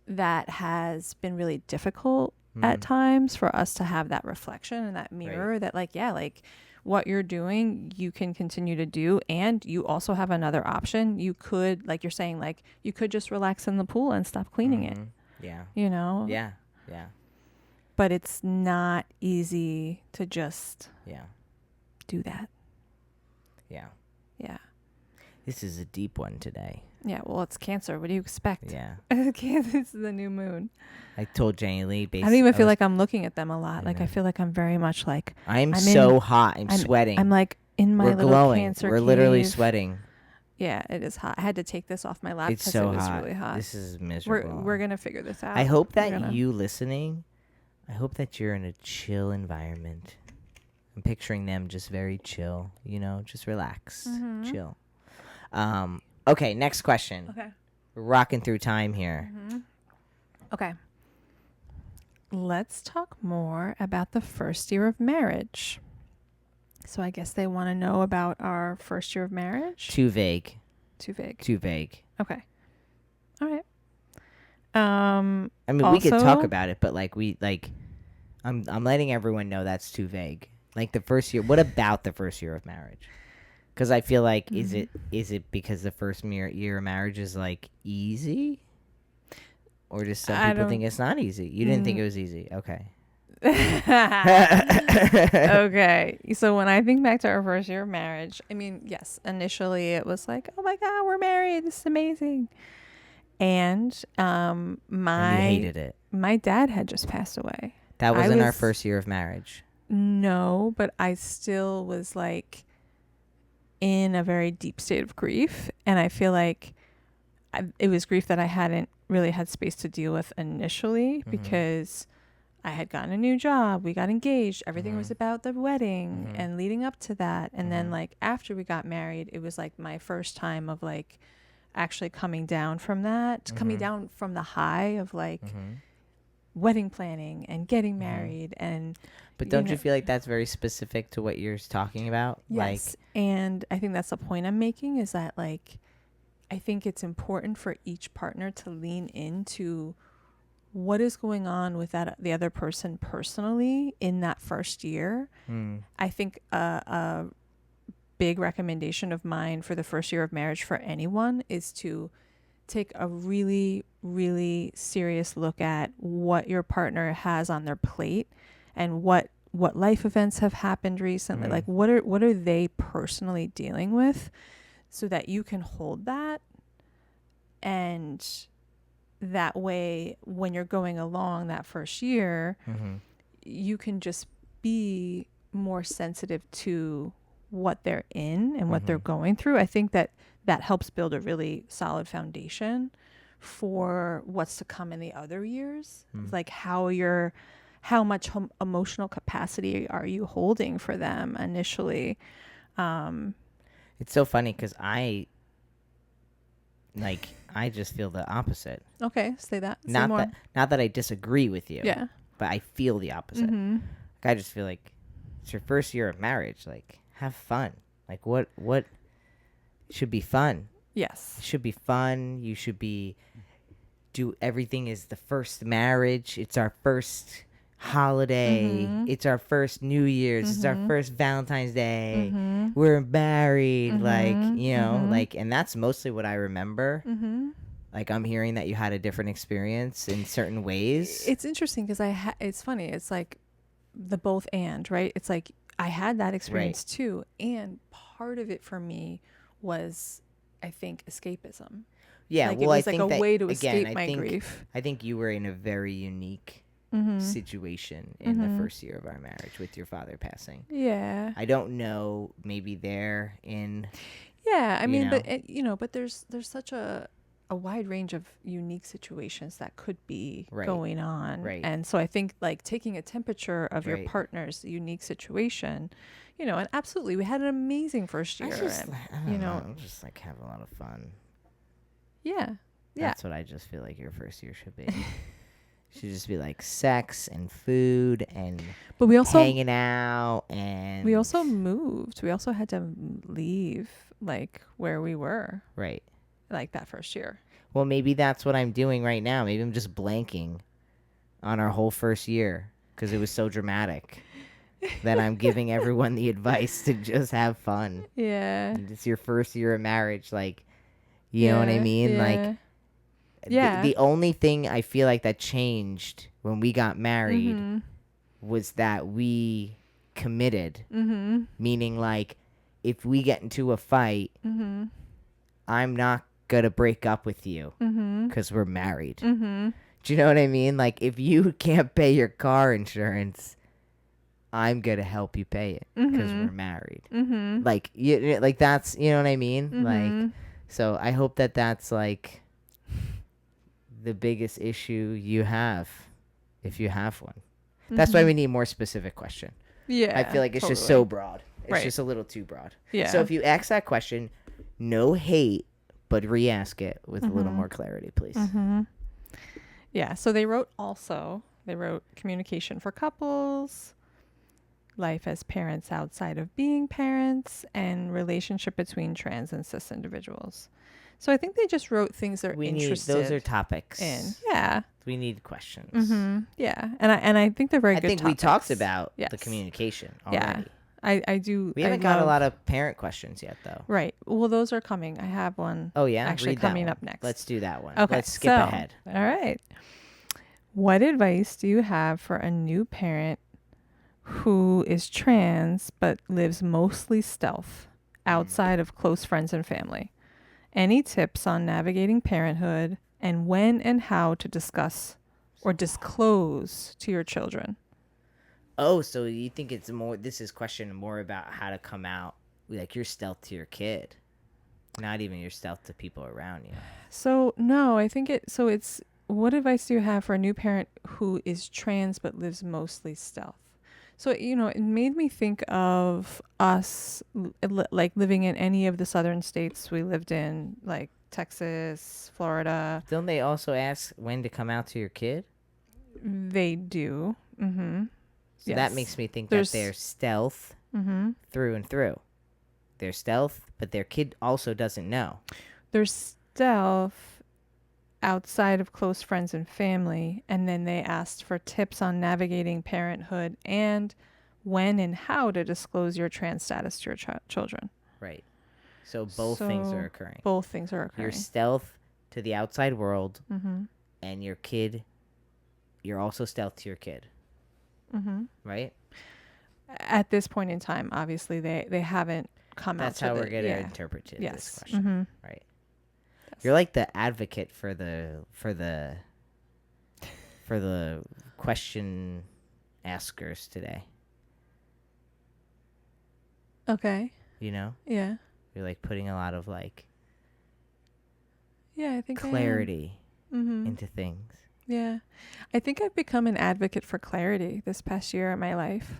Speaker 2: that has been really difficult at times for us to have that reflection and that mirror, that like what you're doing, you can continue to do. And you also have another option. You could, like you're saying, like you could just relax in the pool and stop cleaning it.
Speaker 1: Yeah.
Speaker 2: You know?
Speaker 1: Yeah. Yeah.
Speaker 2: But it's not easy to just do that.
Speaker 1: Yeah.
Speaker 2: Yeah.
Speaker 1: This is a deep one today.
Speaker 2: Yeah, well, it's Cancer. What do you expect?
Speaker 1: Yeah.
Speaker 2: Cancer is the new moon.
Speaker 1: I told Jenilee.
Speaker 2: I don't even feel like I'm looking at them a lot. Like, I feel like I'm very much like...
Speaker 1: I'm so hot. I'm sweating.
Speaker 2: I'm like in my little
Speaker 1: glowing.
Speaker 2: Cancer
Speaker 1: We're
Speaker 2: cave.
Speaker 1: literally sweating.
Speaker 2: Yeah, it is hot. I had to take this off my lap because
Speaker 1: so
Speaker 2: it was
Speaker 1: hot.
Speaker 2: really hot.
Speaker 1: This is miserable.
Speaker 2: We're going to figure this out.
Speaker 1: I hope that you listening, I hope that you're in a chill environment. I'm picturing them just very chill, you know, just relax, chill. Okay, next question.
Speaker 2: Okay.
Speaker 1: We're rocking through time here.
Speaker 2: Okay. Let's talk more about the first year of marriage. So I guess they want to know about our first year of marriage.
Speaker 1: Too vague.
Speaker 2: Too vague.
Speaker 1: Too vague.
Speaker 2: Okay. All right.
Speaker 1: I mean, we could talk about it, but I'm letting everyone know that's too vague. Like the first year. What about the first year of marriage? Because I feel like is it because the first year of marriage is like easy, or just some people think it's not easy? You didn't think it was easy, okay?
Speaker 2: Okay. So when I think back to our first year of marriage, I mean, yes, initially it was like, oh my God, we're married. This is amazing. And
Speaker 1: and you hated it.
Speaker 2: My dad had just passed away.
Speaker 1: That wasn't our first year of marriage.
Speaker 2: No, but I still was like in a very deep state of grief. And I feel like it was grief that I hadn't really had space to deal with initially because I had gotten a new job. We got engaged. Everything was about the wedding and leading up to that. And then like after we got married, it was like my first time of like actually coming down from that, coming down from the high of like wedding planning and getting married.
Speaker 1: But don't you feel like that's very specific to what you're talking about?
Speaker 2: Yes. And I think that's the point I'm making is that like, I think it's important for each partner to lean into what is going on with the other person personally in that first year. I think a big recommendation of mine for the first year of marriage for anyone is to take a really, really serious look at what your partner has on their plate and what life events have happened recently. Like what are they personally dealing with so that you can hold that, and that way when you're going along that first year, you can just be more sensitive to what they're in and what they're going through. I think that helps build a really solid foundation for what's to come in the other years. Like how much emotional capacity are you holding for them initially?
Speaker 1: It's so funny because I just feel the opposite.
Speaker 2: Okay, say that.
Speaker 1: Not that I disagree with you.
Speaker 2: Yeah.
Speaker 1: But I feel the opposite. Like, I just feel like it's your first year of marriage. Like, have fun. Like, what should be fun?
Speaker 2: Yes.
Speaker 1: It should be fun. You should do everything as the first marriage. It's our first holiday. It's our first New Year's. It's our first Valentine's Day. We're married. Like, you know, like, and that's mostly what I remember. Like, I'm hearing that you had a different experience in certain ways.
Speaker 2: It's interesting because it's funny. It's like the both and, right? It's like I had that experience too. And part of it for me was, I think, escapism.
Speaker 1: Yeah,
Speaker 2: like
Speaker 1: well,
Speaker 2: it was
Speaker 1: I
Speaker 2: like
Speaker 1: think
Speaker 2: a way to escape my
Speaker 1: think,
Speaker 2: grief.
Speaker 1: I think you were in a very unique situation in the first year of our marriage with your father passing.
Speaker 2: Yeah.
Speaker 1: I don't know, maybe they're in.
Speaker 2: Yeah, I mean, but there's such a wide range of unique situations that could be going on. Right. And so I think like taking a temperature of your partner's unique situation, you know, and absolutely we had an amazing first year.
Speaker 1: I don't know, just like have a lot of fun.
Speaker 2: Yeah.
Speaker 1: That's what I just feel like your first year should be. Should just be like sex and food and
Speaker 2: but we also
Speaker 1: hanging out, and
Speaker 2: we also moved. We also had to leave like where we were.
Speaker 1: Right.
Speaker 2: Like that first year.
Speaker 1: Well, maybe that's what I'm doing right now. Maybe I'm just blanking on our whole first year because it was so dramatic. that I'm giving everyone the advice to just have fun.
Speaker 2: Yeah.
Speaker 1: It's your first year of marriage, like, you know what I mean? Like, the only thing I feel like that changed when we got married was that we committed. Meaning, like, if we get into a fight, I'm not gonna break up with you because we're married. Do you know what I mean? Like, if you can't pay your car insurance, I'm gonna help you pay it because we're married. Like, like that's, you know what I mean? Like, so I hope that that's like the biggest issue you have, if you have one. That's why we need more specific question.
Speaker 2: Yeah,
Speaker 1: I feel like it's just so broad. It's just a little too broad.
Speaker 2: Yeah.
Speaker 1: So if you ask that question, no hate, but re-ask it with a little more clarity, please.
Speaker 2: Yeah. So they wrote communication for couples, life as parents outside of being parents, and relationship between trans and cis individuals. So I think they just wrote things they're interested
Speaker 1: those are topics
Speaker 2: in. Yeah.
Speaker 1: We need questions.
Speaker 2: Yeah. And I think they're very good
Speaker 1: I think
Speaker 2: topics.
Speaker 1: we talked about the communication already.
Speaker 2: Yeah. I do.
Speaker 1: We haven't got a lot of parent questions yet, though.
Speaker 2: Right. Well, those are coming. I have one.
Speaker 1: Oh, yeah?
Speaker 2: Actually coming up next.
Speaker 1: Let's do that one.
Speaker 2: Okay.
Speaker 1: Let's skip ahead.
Speaker 2: All right. What advice do you have for a new parent who is trans but lives mostly stealth outside of close friends and family? Any tips on navigating parenthood and when and how to discuss or disclose to your children?
Speaker 1: Oh, so you think it's more, this is question more about how to come out, like your stealth to your kid, not even your stealth to people around you.
Speaker 2: So, no, I think it's, what advice do you have for a new parent who is trans but lives mostly stealth? So, it made me think of us, like living in any of the southern states we lived in, like Texas, Florida.
Speaker 1: Don't they also ask when to come out to your kid?
Speaker 2: They do.
Speaker 1: So that makes me think that they're stealth through and through. They're stealth, but their kid also doesn't know.
Speaker 2: They're stealth outside of close friends and family, and then they asked for tips on navigating parenthood and when and how to disclose your trans status to your children.
Speaker 1: Right. So both things are occurring.
Speaker 2: Both things are occurring.
Speaker 1: Your stealth to the outside world, and your kid, you're also stealth to your kid. Right?
Speaker 2: At this point in time, obviously, they haven't come
Speaker 1: That's
Speaker 2: out.
Speaker 1: That's how we're going to interpret this question. Right.
Speaker 2: Yes.
Speaker 1: You're like the advocate for the question askers today.
Speaker 2: Okay.
Speaker 1: You know?
Speaker 2: Yeah.
Speaker 1: You're like putting a lot of like
Speaker 2: I think
Speaker 1: clarity into things.
Speaker 2: Yeah. I think I've become an advocate for clarity this past year in my life.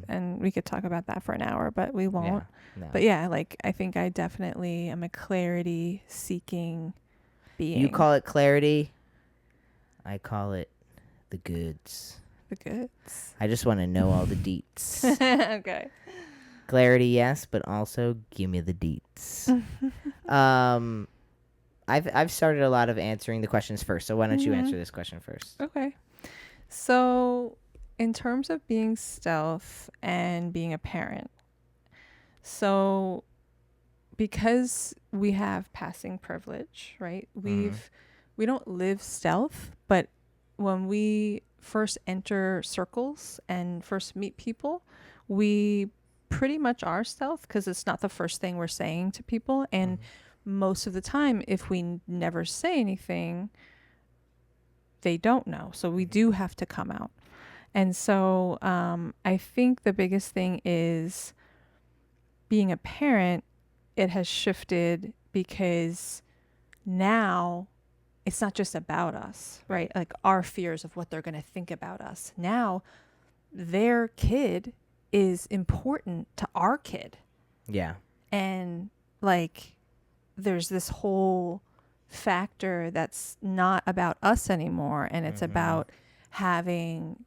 Speaker 2: And we could talk about that for an hour, but we won't.
Speaker 1: Yeah, no.
Speaker 2: But yeah, like I think I definitely am a clarity seeking being.
Speaker 1: You call it clarity. I call it the goods.
Speaker 2: The goods.
Speaker 1: I just want to know all the deets.
Speaker 2: Okay.
Speaker 1: Clarity, yes, but also give me the deets. I've started a lot of answering the questions first, so why don't you answer this question first?
Speaker 2: Okay. So, in terms of being stealth and being a parent, so because we have passing privilege, right? We don't live stealth, but when we first enter circles and first meet people, we pretty much are stealth because it's not the first thing we're saying to people. And most of the time, if we never say anything, they don't know. So we do have to come out. And so I think the biggest thing is being a parent, it has shifted because now it's not just about us, right? Like our fears of what they're going to think about us. Now their kid is important to our kid.
Speaker 1: Yeah.
Speaker 2: And like there's this whole factor that's not about us anymore, and it's about having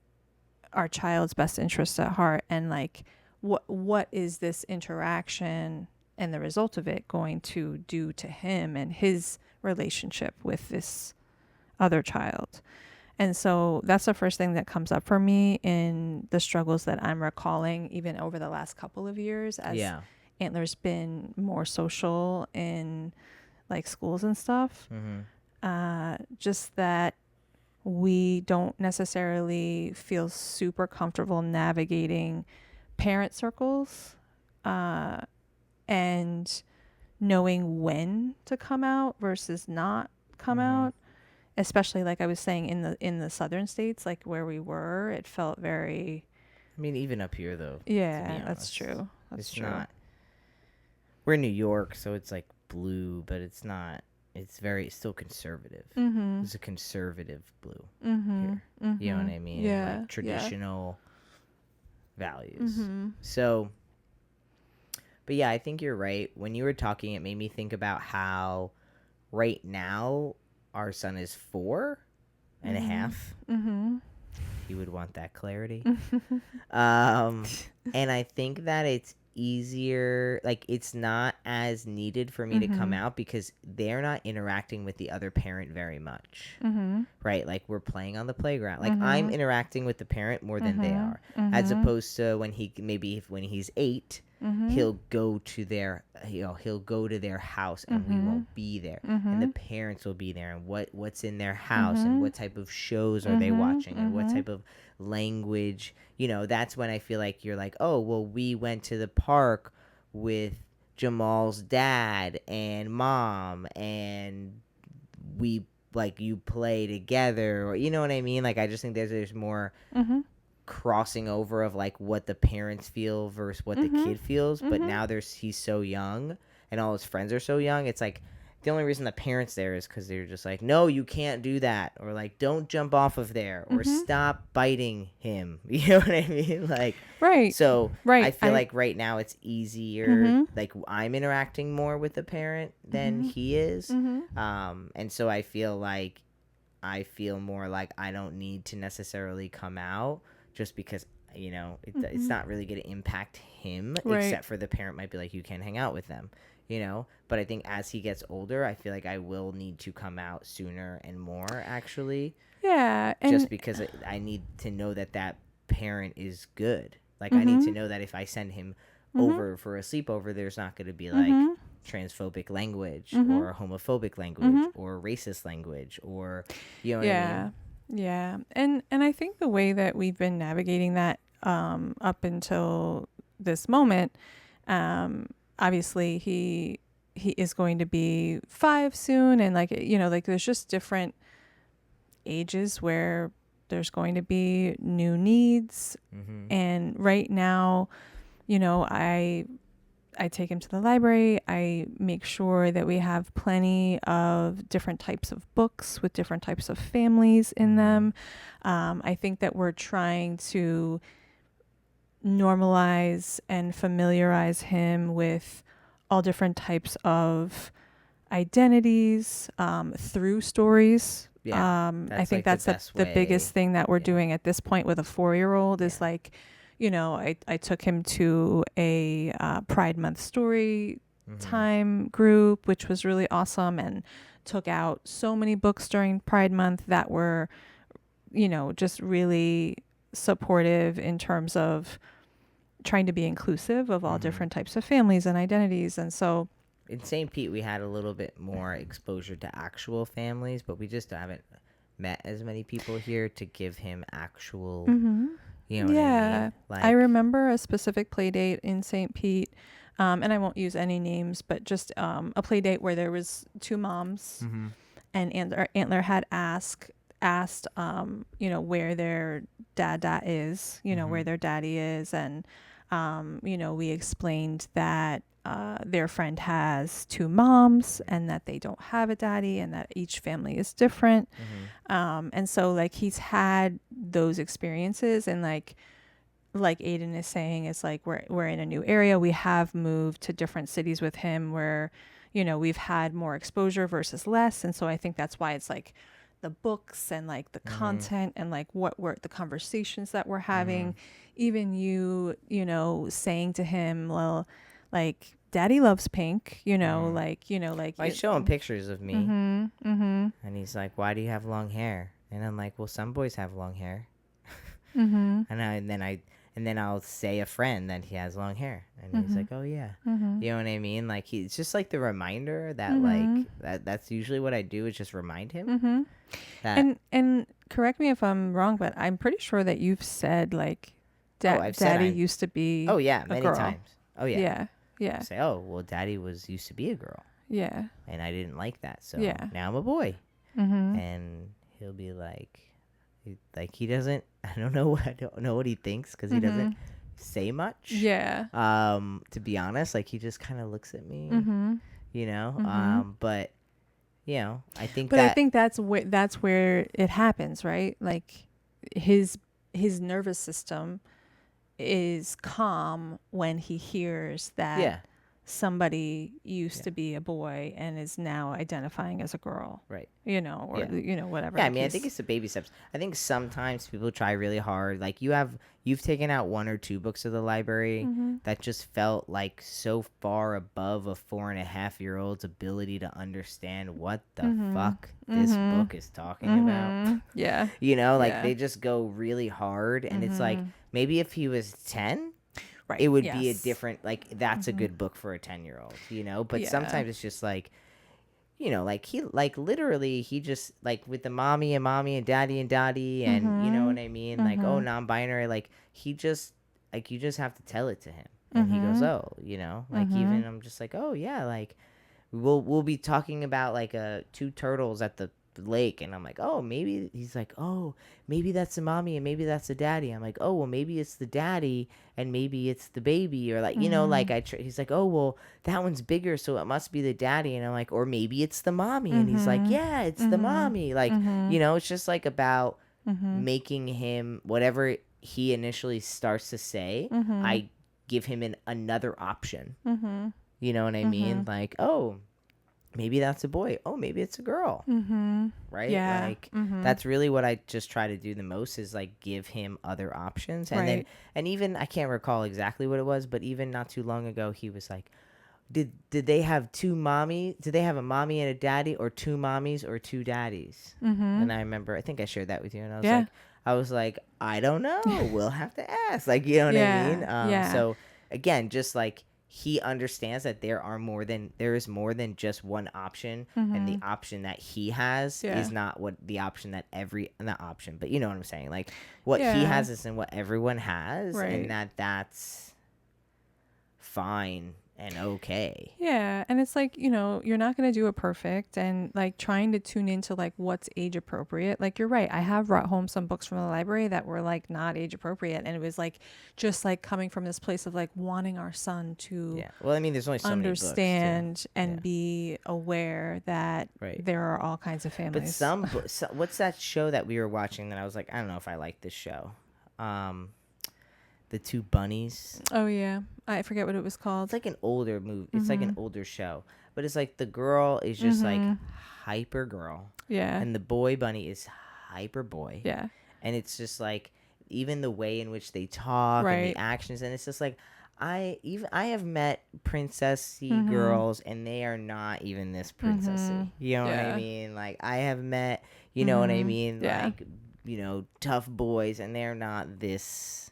Speaker 2: our child's best interests at heart, and like what is this interaction and the result of it going to do to him and his relationship with this other child. And so that's the first thing that comes up for me in the struggles that I'm recalling, even over the last couple of years, as Antler's been more social in like schools and stuff. Just that we don't necessarily feel super comfortable navigating parent circles, and knowing when to come out versus not come out. Especially like I was saying in the southern states, like where we were, it felt very.
Speaker 1: I mean, even up here though.
Speaker 2: Yeah, that's true. That's true.
Speaker 1: Not. We're in New York, so it's like blue, but it's not. It's still conservative. It's a conservative blue here. You know what I mean?
Speaker 2: Yeah.
Speaker 1: Like traditional values. So, but yeah, I think you're right. When you were talking, it made me think about how right now our son is 4.5. He would want that clarity. And I think that it's easier, like it's not as needed for me to come out because they're not interacting with the other parent very much, right? Like we're playing on the playground, like I'm interacting with the parent more than they are, as opposed to when he's 8, he'll go to their house and we won't be there, and the parents will be there, and what's in their house and what type of shows are they watching and what type of language, that's when I feel like you're like, oh well, we went to the park with Jamal's dad and mom and we like you play together, or you know what I mean, like I just think there's more crossing over of like what the parents feel versus what the kid feels. But now he's so young and all his friends are so young, it's like the only reason the parents there is because they're just like, no, you can't do that, or like don't jump off of there, or stop biting him. You know what I mean? Like,
Speaker 2: right.
Speaker 1: So I feel like right now it's easier, like I'm interacting more with the parent than he is, and so I feel more like I don't need to necessarily come out, just because it's not really going to impact him, except for the parent might be like, you can't hang out with them, but I think as he gets older, I feel like I will need to come out sooner and more, actually.
Speaker 2: Yeah.
Speaker 1: Just because I need to know that parent is good. Like I need to know that if I send him over for a sleepover, there's not going to be like transphobic language or homophobic language or racist language, or what I mean?
Speaker 2: Yeah. And I think the way that we've been navigating that up until this moment, obviously he is going to be 5 soon, and like like there's just different ages where there's going to be new needs. And right now, I take him to the library. I make sure that we have plenty of different types of books with different types of families in them. I think that we're trying to normalize and familiarize him with all different types of identities through stories. I think that's the biggest thing that we're doing at this point with a 4-year-old is like, I took him to a Pride Month story time group, which was really awesome, and took out so many books during Pride Month that were, just really supportive in terms of trying to be inclusive of all different types of families and identities. And so
Speaker 1: in St. Pete, we had a little bit more exposure to actual families, but we just haven't met as many people here to give him actual, what I mean? Like,
Speaker 2: I remember a specific play date in St. Pete, and I won't use any names, but just a play date where there was 2 moms, and Antler had asked, where their dad is, where their daddy is, and we explained that their friend has 2 moms and that they don't have a daddy and that each family is different. And so like he's had those experiences, and like Aydian is saying, it's like we're in a new area. We have moved to different cities with him where, we've had more exposure versus less. And so I think that's why it's like the books and like the content and like the conversations that we're having, even saying to him, well, like daddy loves pink, like
Speaker 1: I show him pictures of me, and he's like, why do you have long hair? And I'm like, well, some boys have long hair.
Speaker 2: Mm-hmm.
Speaker 1: And then I'll say a friend that he has long hair, and he's like, oh yeah, you know what I mean? Like, it's just like the reminder that like that's usually what I do, is just remind him that.
Speaker 2: And correct me if I'm wrong, but I'm pretty sure that you've said like,
Speaker 1: I've said
Speaker 2: daddy used to be
Speaker 1: oh yeah,
Speaker 2: a
Speaker 1: many
Speaker 2: girl.
Speaker 1: times. Oh yeah.
Speaker 2: Yeah. Yeah.
Speaker 1: Say, oh well, daddy used to be a girl,
Speaker 2: Yeah.
Speaker 1: and I didn't like that, so
Speaker 2: Yeah.
Speaker 1: now I'm a boy.
Speaker 2: Mm-hmm.
Speaker 1: And he'll be like, he doesn't. I don't know what he thinks, because he doesn't say much.
Speaker 2: Yeah.
Speaker 1: To be honest, like, he just kind of looks at me, you know. But you know, I think
Speaker 2: I think that's where it happens, right? Like, his nervous system is calm when he hears that somebody used to be a boy and is now identifying as a girl,
Speaker 1: right,
Speaker 2: you know, or you know, whatever.
Speaker 1: Yeah, I mean, I think it's the baby steps. I think sometimes people try really hard. Like, you've taken out 1 or 2 books of the library that just felt like so far above a 4.5-year-old's ability to understand what the fuck this book is talking about.
Speaker 2: Yeah.
Speaker 1: You know, like, they just go really hard, and it's like, maybe if he was 10,
Speaker 2: right,
Speaker 1: it would be a different, like, that's a good book for a 10-year-old, you know. But sometimes it's just like, you know, like, he, like, literally, he just, like, with the mommy and daddy and you know what I mean, like, oh, non-binary, like, he just, like, you just have to tell it to him, and he goes, oh, you know, like, even I'm just like, oh yeah, like, we'll be talking about like 2 turtles at the lake, and I'm like, oh, maybe, he's like, oh, maybe that's the mommy and maybe that's the daddy. I'm like, oh, well, maybe it's the daddy and maybe it's the baby, or like, you know, like, he's like, oh, well, that one's bigger, so it must be the daddy. And I'm like, or maybe it's the mommy. And he's like, yeah, it's the mommy. Like, you know, it's just like about making him, whatever he initially starts to say, I give him another option. You know what I mean? Like, oh, maybe that's a boy. Oh, maybe it's a girl. Right?
Speaker 2: Yeah.
Speaker 1: Like, that's really what I just try to do the most, is like give him other options. And then, and even, I can't recall exactly what it was, but even not too long ago, he was like, did they have 2 mommy? Did they have a mommy and a daddy, or 2 mommies or 2 daddies? And I remember, I think I shared that with you, and I was like, I don't know. We'll have to ask. Like, you know what I mean? So again, just like, he understands that there is more than just one option, and the option that he has is not what the option that not option, but you know what I'm saying? Like, what he has isn't what everyone has, and that's fine and okay.
Speaker 2: Yeah. And it's like, you know, you're not going to do it perfect, and like trying to tune into like what's age appropriate. Like, you're right. I have brought home some books from the library that were like not age appropriate. And it was like, just like coming from this place of like wanting our son to
Speaker 1: Well, I mean, there's only so
Speaker 2: understand
Speaker 1: many books
Speaker 2: and be aware that there are all kinds of families.
Speaker 1: But what's that show that we were watching that I was like, I don't know if I like this show. The 2 bunnies.
Speaker 2: Oh yeah, I forget what it was called.
Speaker 1: It's like an older movie. It's like an older show, but it's like the girl is just like hyper girl.
Speaker 2: Yeah.
Speaker 1: And the boy bunny is hyper boy.
Speaker 2: Yeah.
Speaker 1: And it's just like, even the way in which they talk and the actions, and it's just like, I have met princessy girls, and they are not even this princessy. You know what I mean? Like, I have met, you know what I mean? Like, you know, tough boys, and they're not this,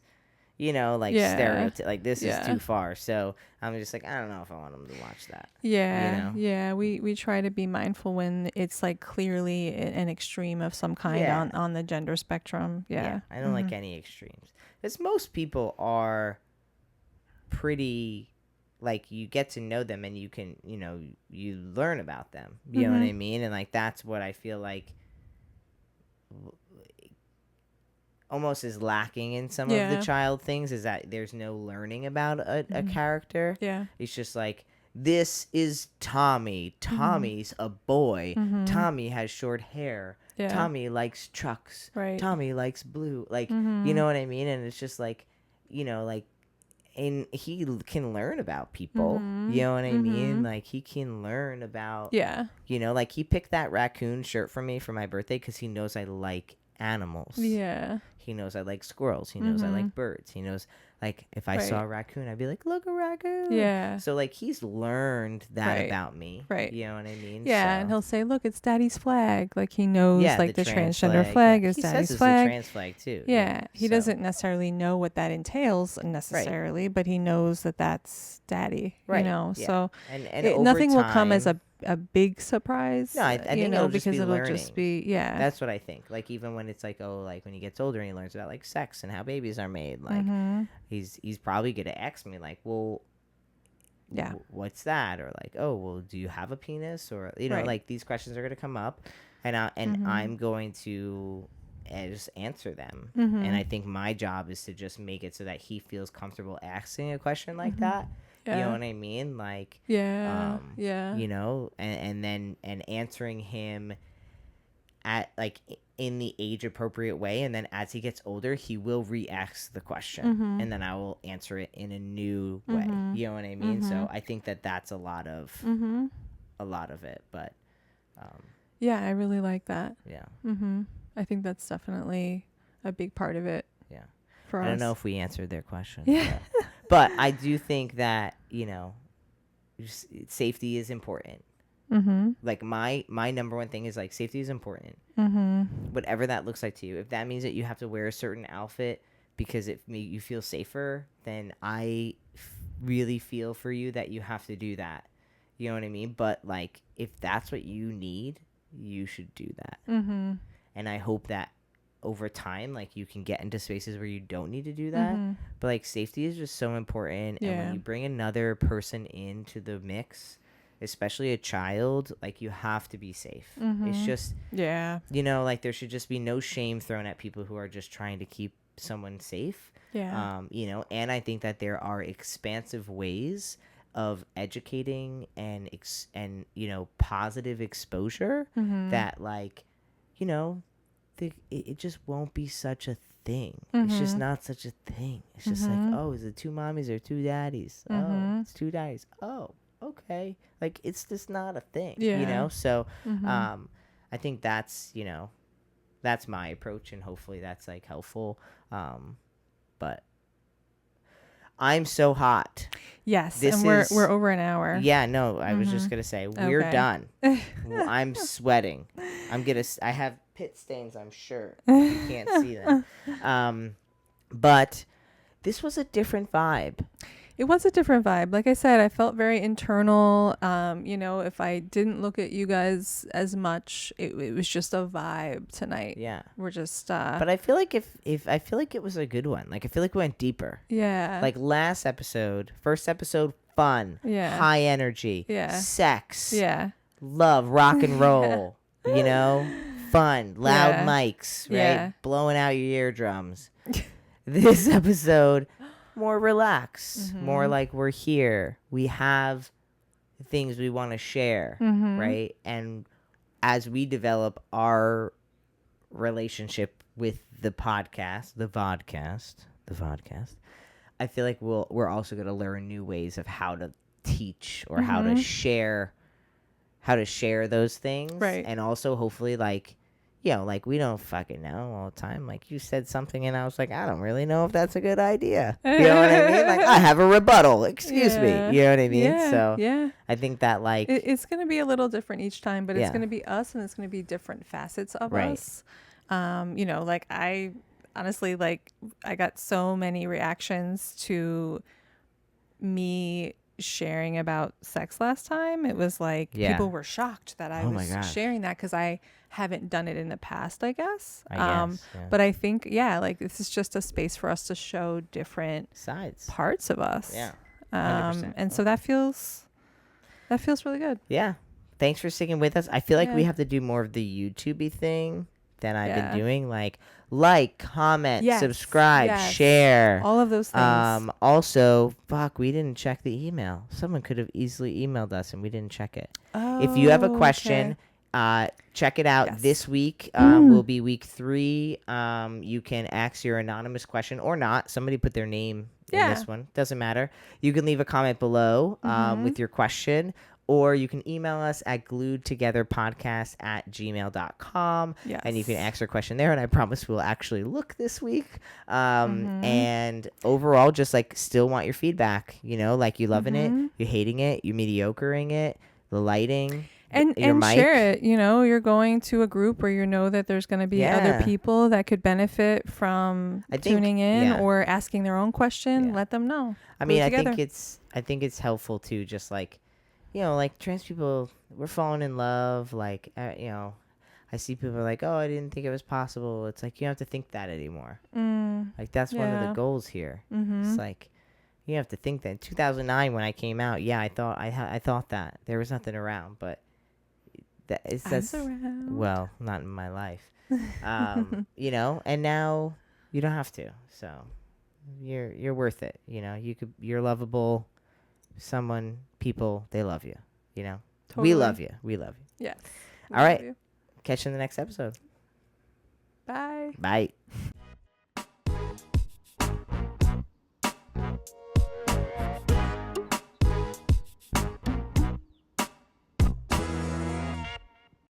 Speaker 1: you know, like, stereotype. Like, this is too far. So I'm just like, I don't know if I want them to watch that.
Speaker 2: Yeah.
Speaker 1: You know?
Speaker 2: Yeah. We try to be mindful when it's like clearly an extreme of some kind on the gender spectrum. Yeah.
Speaker 1: I don't like any extremes. Because most people are pretty, like, you get to know them, and you can, you know, you learn about them. You know what I mean? And like, that's what I feel like almost is lacking in some of the child things, is that there's no learning about a character.
Speaker 2: Yeah.
Speaker 1: It's just like, this is Tommy. Tommy's a boy. Tommy has short hair. Tommy likes trucks. Tommy likes blue. Like, you know what I mean? And it's just like, you know, like, and he can learn about people. You know what I mean? Like, he can learn about, you know, like, he picked that raccoon shirt for me for my birthday because he knows I like animals.
Speaker 2: Yeah.
Speaker 1: He knows I like squirrels. He knows I like birds. He knows Like if I saw a raccoon, I'd be like, look, a raccoon.
Speaker 2: Yeah.
Speaker 1: So like he's learned that about me.
Speaker 2: Right.
Speaker 1: You know what I mean?
Speaker 2: Yeah,
Speaker 1: so.
Speaker 2: And he'll say, look, it's daddy's flag. Like he knows like the transgender flag is
Speaker 1: he
Speaker 2: daddy's
Speaker 1: says it's
Speaker 2: flag.
Speaker 1: a trans flag too.
Speaker 2: Yeah. He
Speaker 1: so.
Speaker 2: doesn't necessarily know what that entails necessarily, but he knows that that's daddy.
Speaker 1: Right.
Speaker 2: You know, so
Speaker 1: and
Speaker 2: nothing
Speaker 1: will
Speaker 2: come as a big surprise.
Speaker 1: No, I think it'll just
Speaker 2: because
Speaker 1: be
Speaker 2: it'll
Speaker 1: learning.
Speaker 2: just be
Speaker 1: That's what I think. Like even when it's like like when he gets older and he learns about like sex and how babies are made, like he's probably gonna ask me like, well, what's that? Or like, oh, well, do you have a penis? Or like these questions are gonna come up, and I'm going to just answer them. And I think my job is to just make it so that he feels comfortable asking a question like that. You know what I mean? Like, and answering him at like in the age appropriate way. And then as he gets older, he will re-ask the question and then I will answer it in a new way. You know what I mean? So I think that's a lot of it, but,
Speaker 2: I really like that.
Speaker 1: Yeah.
Speaker 2: I think that's definitely a big part of it.
Speaker 1: Yeah.
Speaker 2: For us.
Speaker 1: I don't know if we answered their question.
Speaker 2: Yeah.
Speaker 1: But I do think that, safety is important. Like my number one thing is like safety is important. Whatever that looks like to you. If that means that you have to wear a certain outfit because it makes you feel safer, then I really feel for you that you have to do that. You know what I mean? But like if that's what you need, you should do that. And I hope that over time, like you can get into spaces where you don't need to do that. But like safety is just so important. And when you bring another person into the mix, especially a child, like you have to be safe. It's just, like there should just be no shame thrown at people who are just trying to keep someone safe. And I think that there are expansive ways of educating and positive exposure that like, it just won't be such a thing. It's just not such a thing. It's just like, oh, is it two mommies or two daddies? Oh, it's two daddies. Oh, okay. Like it's just not a thing, So, I think that's, that's my approach, and hopefully that's like helpful. But I'm so hot.
Speaker 2: Yes, and we're over an hour.
Speaker 1: Yeah, no, I was just gonna say we're done. I'm sweating. I have pit stains. I'm sure you can't see them. But this was a different vibe.
Speaker 2: It was a different vibe. Like I said, I felt very internal. If I didn't look at you guys as much, it was just a vibe tonight.
Speaker 1: Yeah.
Speaker 2: We're just
Speaker 1: But I feel like if I feel like it was a good one. Like I feel like we went deeper.
Speaker 2: Yeah.
Speaker 1: Like first episode, fun. Yeah. High energy.
Speaker 2: Yeah.
Speaker 1: Sex.
Speaker 2: Yeah.
Speaker 1: Love, rock and roll. Fun, loud mics, right? Yeah. Blowing out your eardrums. This episode, more relaxed, more like we're here. We have things we want to share, right? And as we develop our relationship with the podcast, the vodcast, I feel like we're also going to learn new ways of how to teach or how to share those things,
Speaker 2: right?
Speaker 1: And also hopefully like we don't fucking know all the time. Like you said something and I was like, I don't really know if that's a good idea. You know what I mean? Like I have a rebuttal. Excuse me. You know what I mean?
Speaker 2: Yeah,
Speaker 1: so I think that like
Speaker 2: it's going to be a little different each time, but it's going to be us, and it's going to be different facets of us. Like I honestly, like I got so many reactions to me sharing about sex last time. It was like people were shocked that I was sharing that because I haven't done it in the past, I guess. But I think like this is just a space for us to show different parts of us. 100%. And so that feels really good.
Speaker 1: Thanks for sticking with us. I feel like we have to do more of the YouTube-y thing than I've been doing, like comment, subscribe, share,
Speaker 2: all of those things.
Speaker 1: Also, we didn't check the email. Someone could have easily emailed us and we didn't check it. If you have a question, check it out. This week will be week 3. You can ask your anonymous question or not. Somebody put their name in this one. Doesn't matter. You can leave a comment below with your question. Or you can email us at gluedtogetherpodcast@gmail.com.
Speaker 2: Yes.
Speaker 1: And you can ask your question there. And I promise we'll actually look this week. And overall, just like still want your feedback. You know, like you loving it, you hating it, you mediocring it, the lighting.
Speaker 2: And
Speaker 1: mic.
Speaker 2: share it. You know, you're going to a group where you know that there's going to be other people that could benefit from tuning in or asking their own question. Let them know.
Speaker 1: I mean, I think it's helpful to just like, you know, like trans people, we're falling in love. Like, you know, I see people like, oh, I didn't think it was possible. It's like, you don't have to think that anymore. Like, that's one of the goals here. It's like, you have to think that. In 2009, when I came out, I thought that there was nothing around, but that's well, not in my life. You know, and now you don't have to. So you're worth it. You know, you're lovable. People, they love you. You know, totally. We love you.
Speaker 2: Yes.
Speaker 1: All right. Catch you in the next episode.
Speaker 2: Bye.
Speaker 1: Bye.